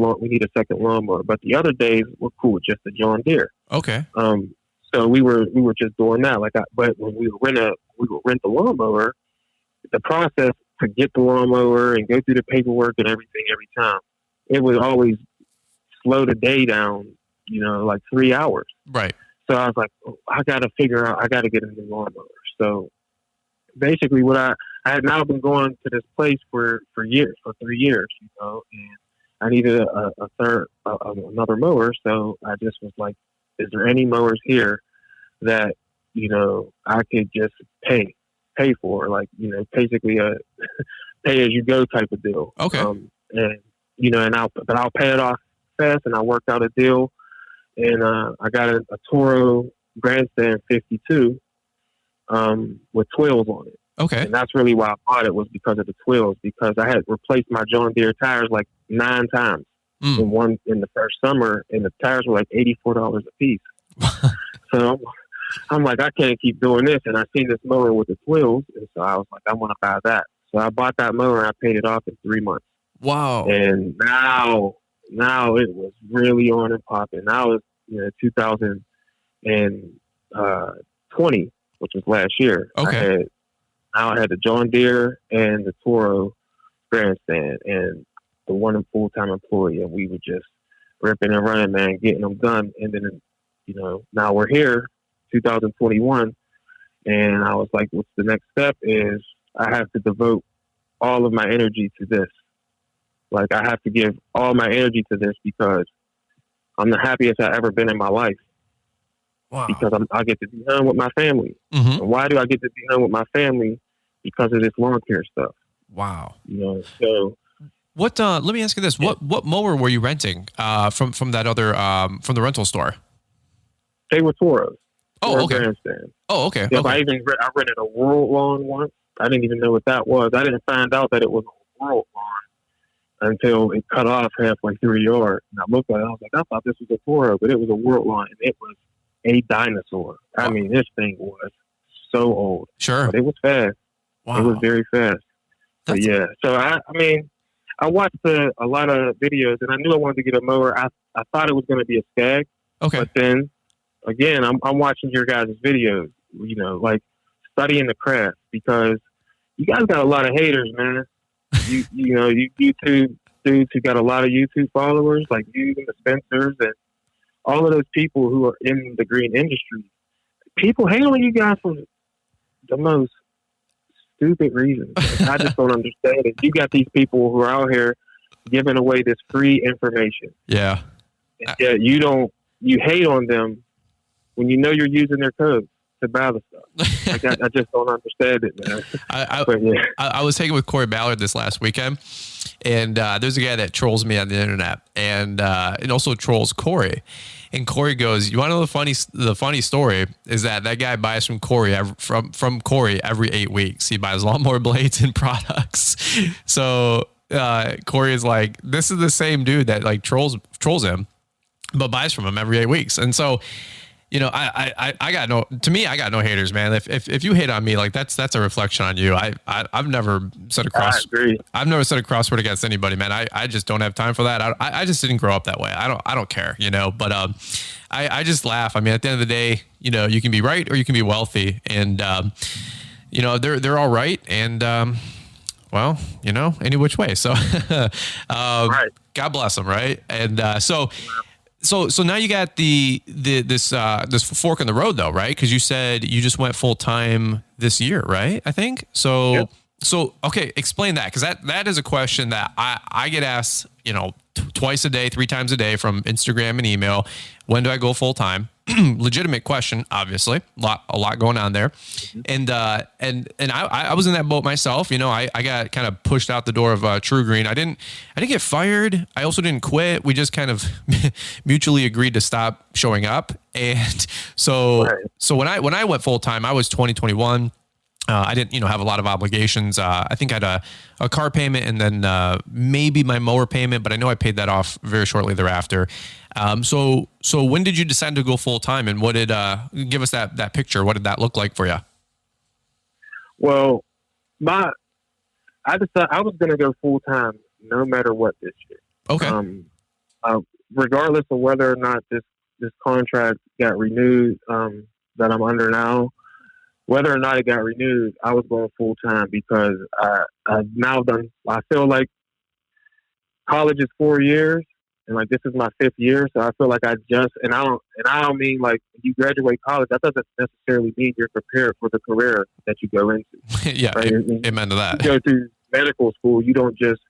S4: second lawnmower. But the other days we're cool with just the John Deere. Okay. So we were just doing that. But when we would rent the lawnmower, the process to get the lawnmower and go through the paperwork and everything every time, it would always slow the day down, like 3 hours. Right. So I was like, I got to get a new lawnmower. So basically what I had now been going to this place for 3 years, and I needed another mower. So I just was like, is there any mowers here that, you know, I could just pay for, like, you know, basically a pay as you go type of deal.
S3: Okay.
S4: And, you know, but I'll pay it off fast, and I worked out a deal, and I got a Toro Grandstand 52 with twills on it.
S3: Okay.
S4: And that's really why I bought it, was because of the twills, because I had replaced my John Deere tires like 9 times in the first summer, and the tires were like $84 a piece. So I'm like, I can't keep doing this. And I seen this mower with the twills, and so I was like, I want to buy that. So I bought that mower, and I paid it off in 3 months.
S3: Wow.
S4: And now it was really on and popping. Now it's, you know, 2020, which was last year.
S3: Okay.
S4: I had the John Deere and the Toro Grandstand and the one full-time employee, and we were just ripping and running, man, getting them done. And then, you know, now we're here, 2021, and I was like, what's the next step? Is I have to devote all of my energy to this. Like, I have to give all my energy to this, because I'm the happiest I've ever been in my life.
S3: Wow.
S4: Because I get to be home with my family.
S3: Mm-hmm.
S4: And why do I get to be home with my family? Because of this lawn care stuff.
S3: Wow.
S4: You know, so
S3: what? Let me ask you this: what mower were you renting from that other from the rental store?
S4: they were Toros.
S3: Oh, okay.
S4: Grandstand.
S3: Oh, okay.
S4: Yep,
S3: Okay.
S4: I rented a World Lawn once. I didn't even know what that was. I didn't find out that it was a World Lawn until it cut off halfway through a yard. And I looked at it, I was like, I thought this was a Toro, but it was a World Lawn, and it was a dinosaur.
S3: Wow.
S4: I mean, this thing was so old.
S3: Sure.
S4: But it was fast.
S3: Wow.
S4: It was very fast. But yeah. So I mean, I watched a lot of videos, and I knew I wanted to get a mower. I thought it was going to be a Skag.
S3: Okay.
S4: But then again, I'm watching your guys' videos, you know, like studying the craft, because you guys got a lot of haters, man. You know, you YouTube dudes who got a lot of YouTube followers, like you and the Spencers and all of those people who are in the green industry. People hate on you guys for the most stupid reasons. Like, I just don't understand it. You got these people who are out here giving away this free information.
S3: Yeah.
S4: And yet you hate on them when you know you're using their code to buy the stuff. Like, I just don't understand it, man.
S3: I was hanging with Corey Ballard this last weekend, and there's a guy that trolls me on the internet, and also trolls Corey. And Corey goes, "You want to know the funny story is that guy buys from Corey from Corey every 8 weeks. He buys lawnmower blades and products." So Corey is like, "This is the same dude that like trolls him, but buys from him every 8 weeks." And so, you know, I got no haters, man. If you hate on me, like that's a reflection on you. I've never said a crossword against anybody, man. I just don't have time for that. I just didn't grow up that way. I don't care, you know, but I just laugh. I mean, at the end of the day, you know, you can be right or you can be wealthy, and you know, they're all right, and well, you know, any which way. So right. God bless them, right? And So now you got this fork in the road though, right? Because you said you just went full time this year, right? I think so. Yep. So okay, explain that, because that is a question that I get asked, you know, twice a day, 3 times a day from Instagram and email. When do I go full time? Legitimate question, obviously. A lot going on there, and I was in that boat myself. You know, I got kind of pushed out the door of True Green. I didn't get fired. I also didn't quit. We just kind of mutually agreed to stop showing up. And so when I went full time, I was 2021. I didn't, you know, have a lot of obligations. I think I had a car payment and then maybe my mower payment, but I know I paid that off very shortly thereafter. So when did you decide to go full time, and what did give us that picture? What did that look like for you?
S4: Well, I decided I was going to go full time no matter what this year. Okay. Regardless of whether or not this contract got renewed that I'm under now. Whether or not it got renewed, I was going full time, because I've now done. I feel like college is 4 years, and like this is my 5th year, so I feel like I don't mean like you graduate college. That doesn't necessarily mean you're prepared for the career that you go into.
S3: Yeah,
S4: right?
S3: Amen to that.
S4: You go through medical school, you don't just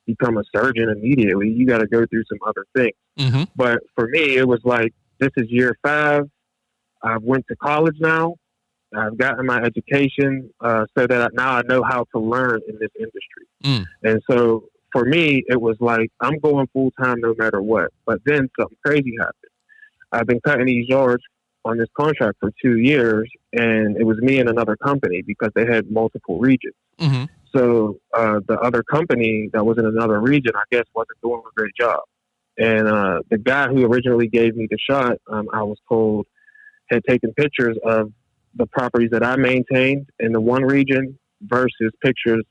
S4: become a surgeon immediately. You got to go through some other things. Mm-hmm. But for me, it was like this is year 5. I went to college now. I've gotten my education so that now I know how to learn in this industry. And so for me, it was like, I'm going full time no matter what. But then something crazy happened. I've been cutting these yards on this contract for 2 years, and it was me and another company because they had multiple regions. So the other company that was in another region, I guess, wasn't doing a great job. And the guy who originally gave me the shot, I was told, had taken pictures of the properties that I maintained in the one region versus pictures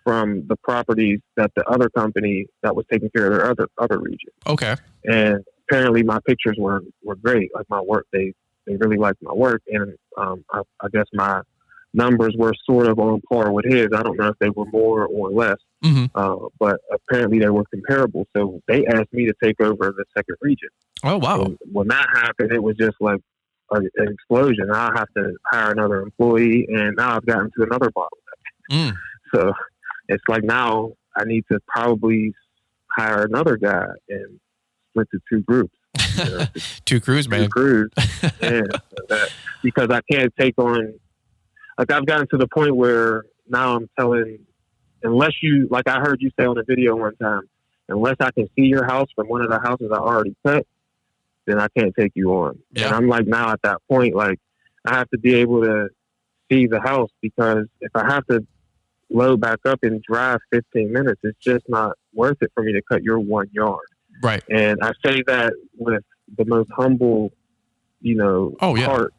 S4: from the properties that the other company that was taking care of their other region.
S3: Okay.
S4: And apparently my pictures were great. Like my work, they really liked my work. And I guess my numbers were sort of on par with his. I don't know if they were more or less, but apparently they were comparable. So they asked me to take over the second region.
S3: Oh, wow.
S4: And when that happened, it was just like an explosion. I have to hire another employee, and now I've gotten to another bottleneck. So it's like now I need to probably hire another guy and split to 2 groups. You know,
S3: 2 crews, man.
S4: 2 crews. Yeah, because I can't take on, like, I've gotten to the point where now I'm telling, unless you, like I heard you say on a video one time, unless I can see your house from one of the houses I already cut, then I can't take you on. Yeah. And I'm like, now at that point, like, I have to be able to see the house, because if I have to load back up and drive 15 minutes, it's just not worth it for me to cut your 1 yard.
S3: Right.
S4: And I say that with the most humble, heart.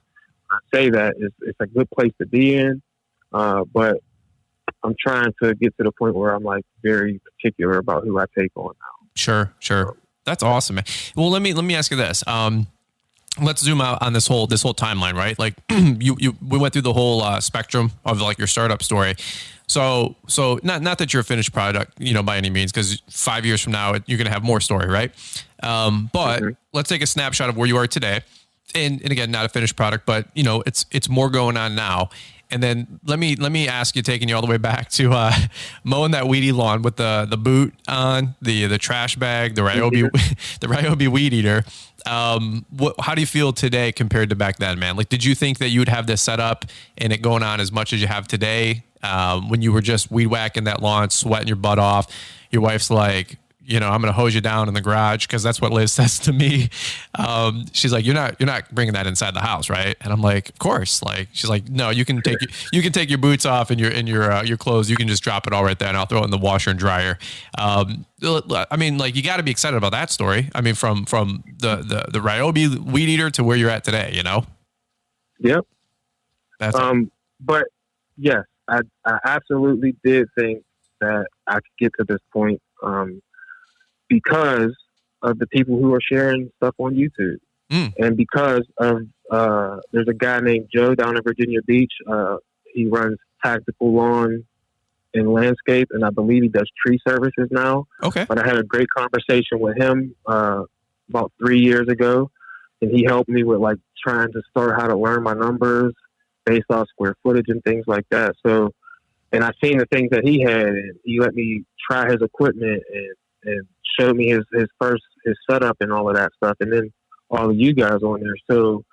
S4: I say that it's a good place to be in, but I'm trying to get to the point where I'm like very particular about who I take on now.
S3: Sure. That's awesome, man. Well, let me ask you this. Let's zoom out on this whole timeline, right? Like we went through the whole spectrum of like your startup story. So not that you're a finished product, by any means, because 5 years from now you're going to have more story, right? But let's take a snapshot of where you are today, and again, not a finished product, but it's more going on now. And then let me ask you, taking you all the way back to mowing that weedy lawn with the boot on, the trash bag, the Ryobi weed eater. How do you feel today compared to back then, man? Like, did you think that you would have this set up and it going on as much as you have today? When you were just weed whacking that lawn, sweating your butt off, your wife's like, I'm going to hose you down in the garage, because that's what Liz says to me. She's like, you're not bringing that inside the house, right? And I'm like, of course. Like, she's like, no, you can take your boots off and your clothes. You can just drop it all right there, and I'll throw it in the washer and dryer. I mean, like, you got to be excited about that story. I mean, from the Ryobi weed eater to where you're at today,
S4: Yep.
S3: That's
S4: but yes, I absolutely did think that I could get to this point. Because of the people who are sharing stuff on YouTube. And because of, there's a guy named Joe down in Virginia Beach. He runs Tactical Lawn and Landscape, and I believe he does tree services now.
S3: Okay.
S4: But I had a great conversation with him about 3 years ago, and he helped me with like trying to start how to learn my numbers based off square footage and things like that. So, and I seen the things that he had, and he let me try his equipment and showed me his setup and all of that stuff, and then all of you guys on there. So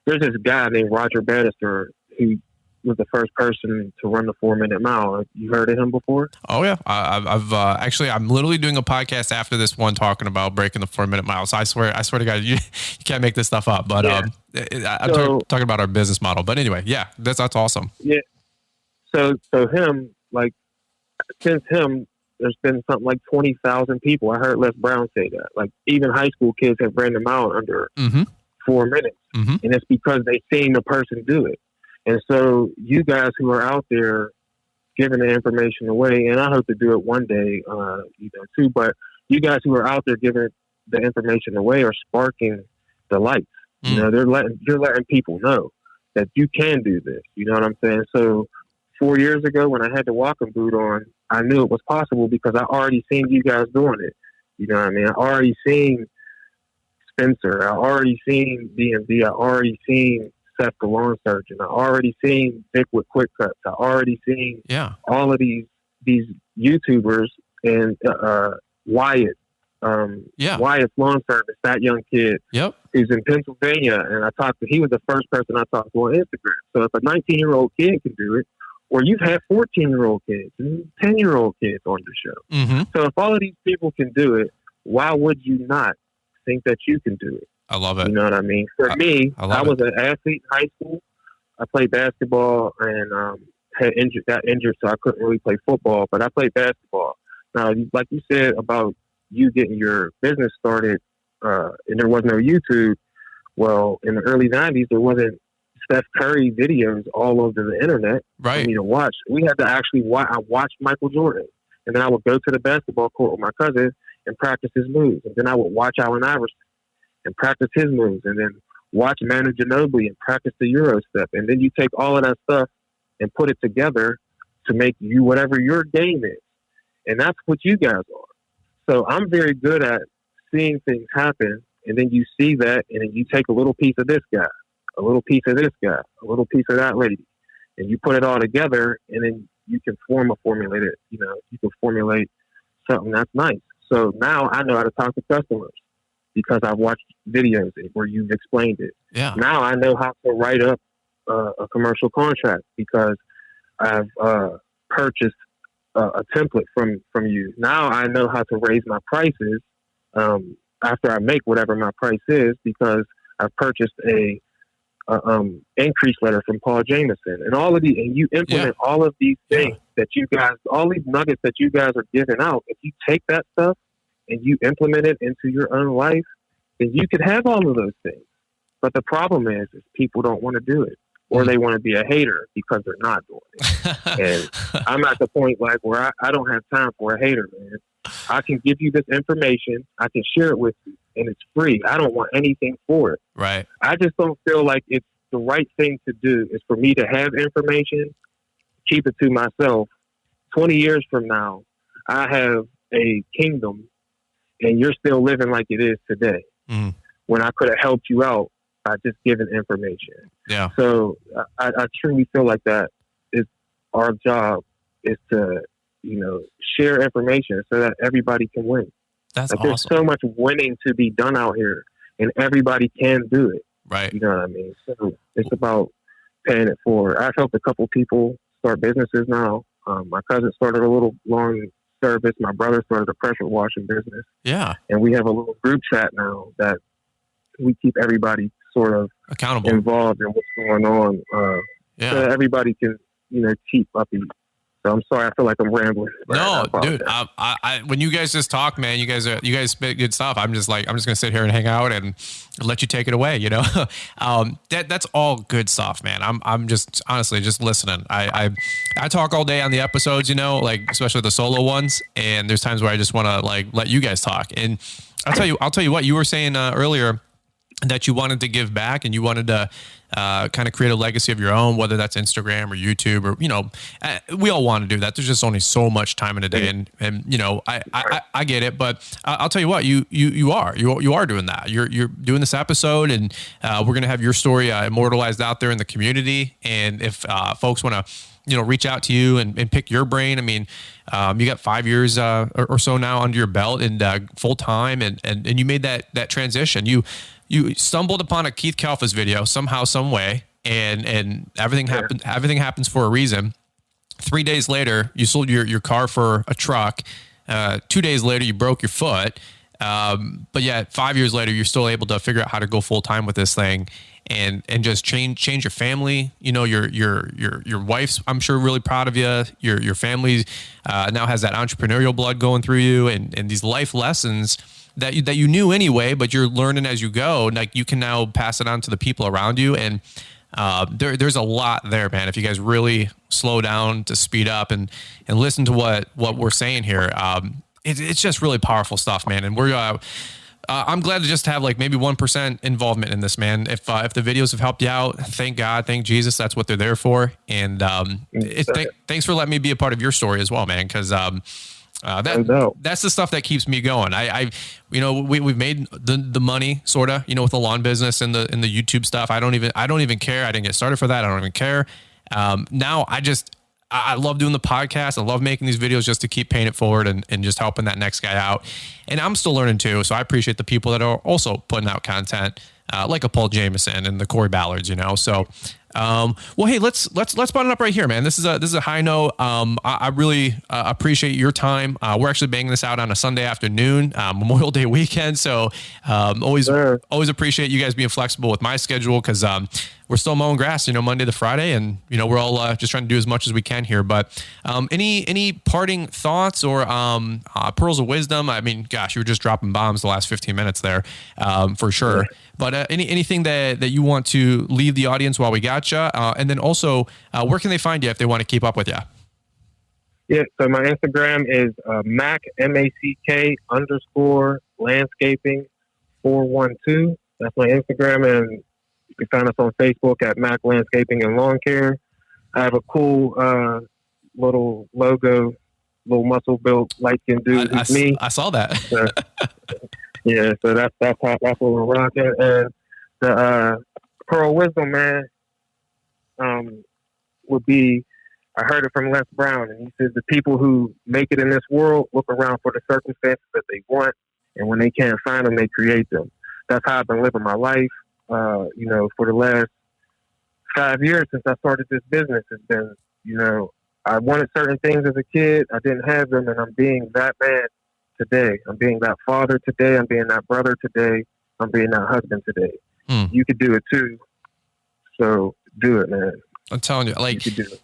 S4: there's this guy named Roger Bannister who was the first person to run the 4-minute mile. You heard of him before?
S3: Oh yeah, I've actually, I'm literally doing a podcast after this one talking about breaking the 4-minute mile. So I swear to God, you can't make this stuff up. But yeah. I'm talking about our business model. But anyway, yeah, that's awesome.
S4: Yeah. So him, like, since him, there's been something like 20,000 people. I heard Les Brown say that. Like, even high school kids have ran them out under 4 minutes. And it's because they seen the person do it. And so you guys who are out there giving the information away, and I hope to do it one day, too, but you guys who are out there giving the information away are sparking the lights. You're letting people know that you can do this. You know what I'm saying? So 4 years ago, when I had the walking boot on, I knew it was possible because I already seen you guys doing it. You know what I mean? I already seen Spencer. I already seen DMV. I already seen Seth the Lawn Surgeon. I already seen Vic with Quick Cuts. I already seen all of these YouTubers and Wyatt Wyatt's Lawn Service, that young kid.
S3: Yep.
S4: He's in Pennsylvania, and he was the first person I talked to on Instagram. So if a 19-year-old kid can do it, or you've had 14-year-old kids and 10-year-old kids on your show.
S3: Mm-hmm.
S4: So if all of these people can do it, why would you not think that you can do it?
S3: I love it.
S4: You know what I mean? For me, I was an athlete in high school. I played basketball and got injured, so I couldn't really play football, but I played basketball. Now, like you said about you getting your business started, and there was no YouTube. Well, in the early 90s, there wasn't Steph Curry videos all over the internet for me to watch. We had to actually I watched Michael Jordan, and then I would go to the basketball court with my cousin and practice his moves. And then I would watch Allen Iverson and practice his moves, and then watch Manu Ginobili and practice the Euro step. And then you take all of that stuff and put it together to make you whatever your game is. And that's what you guys are. So I'm very good at seeing things happen, and then you see that, and then you take a little piece of this guy, a little piece of this guy, a little piece of that lady, and you put it all together, and then you can formulate something that's nice. So now I know how to talk to customers because I've watched videos where you've explained it.
S3: Yeah.
S4: Now I know how to write up a commercial contract because I've purchased a template from you. Now I know how to raise my prices after I make whatever my price is because I've purchased a increase letter from Paul Jameson and all of these, and you implement all of these things that you guys, all these nuggets that you guys are giving out. If you take that stuff and you implement it into your own life, then you could have all of those things. But the problem is people don't want to do it, or they want to be a hater because they're not doing it. And I'm at the point like where I don't have time for a hater, man. I can give you this information, I can share it with you, and it's free. I don't want anything for it.
S3: Right.
S4: I just don't feel like it's the right thing to do is for me to have information, keep it to myself. 20 years from now, I have a kingdom, and you're still living like it is today.
S3: Mm.
S4: When I could have helped you out by just giving information.
S3: Yeah.
S4: So I truly feel like that is our job is to, share information so that everybody can win.
S3: That's
S4: awesome. There's so much winning to be done out here, and everybody can do it.
S3: Right.
S4: You know what I mean? So it's about paying it forward. I've helped a couple people start businesses now. My cousin started a little lawn service. My brother started a pressure washing business.
S3: Yeah.
S4: And we have a little group chat now that we keep everybody sort of
S3: accountable,
S4: involved in what's going on. So that everybody can, keep upbeat. So I'm sorry, I feel like I'm rambling.
S3: No, dude. I when you guys just talk, man, you guys spit good stuff. I'm just gonna sit here and hang out and let you take it away. That's all good stuff, man. I'm just honestly just listening. I talk all day on the episodes, especially the solo ones. And there's times where I just want to let you guys talk. And I'll tell you what you were saying earlier, that you wanted to give back and you wanted to kind of create a legacy of your own, whether that's Instagram or YouTube or, we all want to do that. There's just only so much time in a day. And I get it, but I'll tell you what, you are doing that. You're doing this episode, and we're going to have your story immortalized out there in the community. And if folks want to, reach out to you and pick your brain. I mean, you got 5 years or so now under your belt and full time, and you made that transition. You stumbled upon a Keith Kalfas video somehow, some way, and everything happened. Everything happens for a reason. 3 days later, you sold your car for a truck. 2 days later, you broke your foot. But yet 5 years later, you're still able to figure out how to go full time with this thing. And just change your family. Your wife's, I'm sure, really proud of you. Your family now has that entrepreneurial blood going through you, and these life lessons that you knew anyway, but you're learning as you go. Like, you can now pass it on to the people around you. And there's a lot there, man. If you guys really slow down to speed up and listen to what we're saying here, it's just really powerful stuff, man. And we're I'm glad to just have maybe 1% involvement in this, man. If the videos have helped you out, thank God, thank Jesus. That's what they're there for. And thanks for letting me be a part of your story as well, man. Because that's the stuff that keeps me going. We've made the money sort of, with the lawn business and the YouTube stuff. I don't even care. I didn't get started for that. I don't even care. Now I love doing the podcast. I love making these videos just to keep paying it forward and just helping that next guy out. And I'm still learning too. So I appreciate the people that are also putting out content, like a Paul Jameson and the Corey Ballards, you know? So, well, hey, let's button up right here, man. This is a high note. I really appreciate your time. We're actually banging this out on a Sunday afternoon, Memorial Day weekend. So always appreciate you guys being flexible with my schedule, because we're still mowing grass, you know, Monday to Friday, and you know, we're all just trying to do as much as we can here. But any parting thoughts or pearls of wisdom? I mean, gosh, you were just dropping bombs the last 15 minutes there, for sure. Yeah. But anything that you want to leave the audience while we got you, and then also where can they find you if they want to keep up with you?
S4: Yeah, so my Instagram is Mack, MACK _landscaping 412. That's my Instagram, and you can find us on Facebook at Mack Landscaping and Lawn Care. I have a cool little logo, little muscle built light skin dude. Me.
S3: I saw that.
S4: Yeah, so that's what we're rocking. And the pearl wisdom, man, would be, I heard it from Les Brown, and he says the people who make it in this world look around for the circumstances that they want, and when they can't find them, they create them. That's how I've been living my life. You know, for the last 5 years since I started this business, it's been, you know, I wanted certain things as a kid, I didn't have them, and I'm being that man today. I'm being that father today. I'm being that brother today. I'm being that husband today. You could do it too. So do it, man.
S3: I'm telling you, like,
S4: you could do it.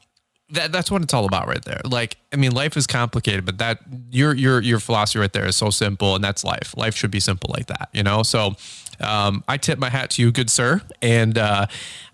S3: That's what it's all about right there. Like, I mean, life is complicated, but that your philosophy right there is so simple, and that's life. Life should be simple like that, you know? So, I tip my hat to you, good sir. And,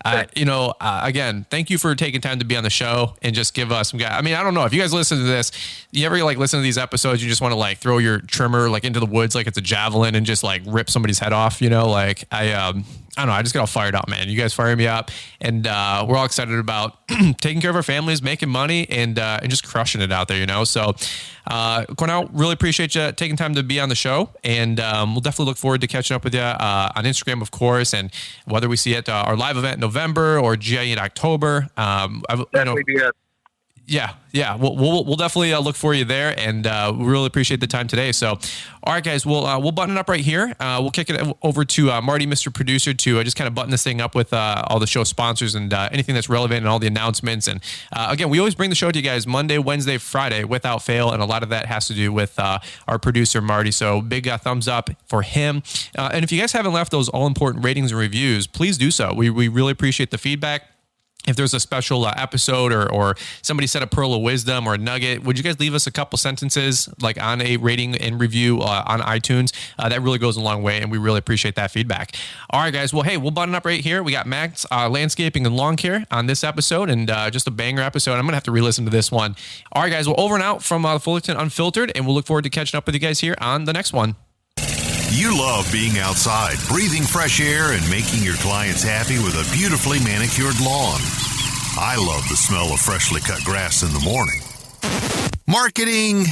S3: again, thank you for taking time to be on the show and just give us some guys. I mean, I don't know if you guys listen to this, you ever like listen to these episodes, you just want to like throw your trimmer like into the woods, like it's a javelin, and just like rip somebody's head off, you know, like I don't know. I just got all fired up, man. You guys fire me up, and we're all excited about taking care of our families, making money, and just crushing it out there, you know? So, Cornell, really appreciate you taking time to be on the show, and we'll definitely look forward to catching up with you on Instagram, of course, and whether we see it our live event in November or GIE in October.
S4: Definitely be it.
S3: Yeah. We'll definitely look for you there, and we really appreciate the time today. So, all right, guys, we'll button it up right here. We'll kick it over to Marty, Mr. Producer, to just kind of button this thing up with all the show sponsors and anything that's relevant and all the announcements. And again, we always bring the show to you guys Monday, Wednesday, Friday without fail, and a lot of that has to do with our producer, Marty. So big thumbs up for him. And if you guys haven't left those all-important ratings and reviews, please do so. We really appreciate the feedback. If there's a special episode or somebody said a pearl of wisdom or a nugget, would you guys leave us a couple sentences like on a rating and review on iTunes? That really goes a long way, and we really appreciate that feedback. All right, guys. Well, hey, we'll button up right here. We got Mack's Landscaping and Lawn Care on this episode, and just a banger episode. I'm going to have to re-listen to this one. All right, guys. Well, over and out from Fullerton Unfiltered, and we'll look forward to catching up with you guys here on the next one.
S1: You love being outside, breathing fresh air, and making your clients happy with a beautifully manicured lawn. I love the smell of freshly cut grass in the morning. Marketing,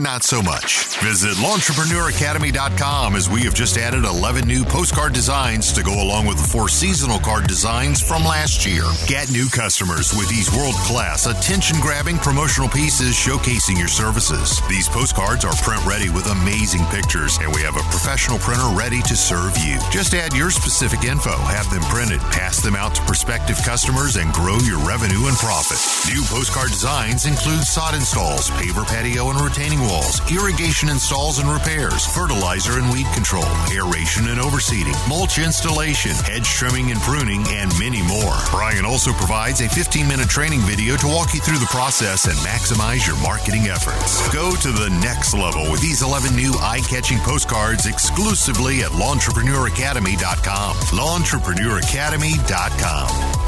S1: not so much. Visit LawnTrepreneurAcademy.com, as we have just added 11 new postcard designs to go along with the 4 seasonal card designs from last year. Get new customers with these world-class, attention-grabbing promotional pieces showcasing your services. These postcards are print-ready with amazing pictures, and we have a professional printer ready to serve you. Just add your specific info, have them printed, pass them out to prospective customers, and grow your revenue and profit. New postcard designs include sod installs, paver patio and retaining walls, irrigation installs and repairs, fertilizer and weed control, aeration and overseeding, mulch installation, hedge trimming and pruning, and many more. Brian also provides a 15-minute training video to walk you through the process and maximize your marketing efforts. Go to the next level with these 11 new eye-catching postcards exclusively at LawnTrepreneurAcademy.com. LawnTrepreneurAcademy.com.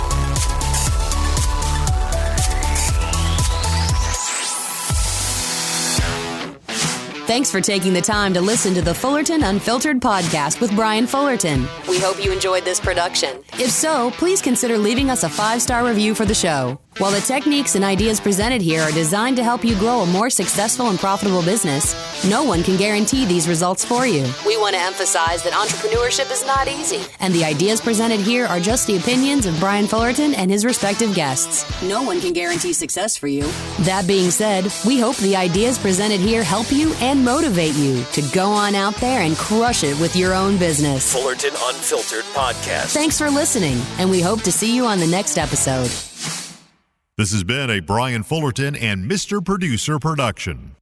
S7: Thanks for taking the time to listen to the Fullerton Unfiltered podcast with Brian Fullerton. We hope you enjoyed this production. If so, please consider leaving us a 5-star review for the show. While the techniques and ideas presented here are designed to help you grow a more successful and profitable business, no one can guarantee these results for you. We want to emphasize that entrepreneurship is not easy, and the ideas presented here are just the opinions of Brian Fullerton and his respective guests. No one can guarantee success for you. That being said, we hope the ideas presented here help you and motivate you to go on out there and crush it with your own business.
S2: Fullerton Unfiltered Podcast.
S7: Thanks for listening, and we hope to see you on the next episode.
S1: This has been a Brian Fullerton and Mr. Producer production.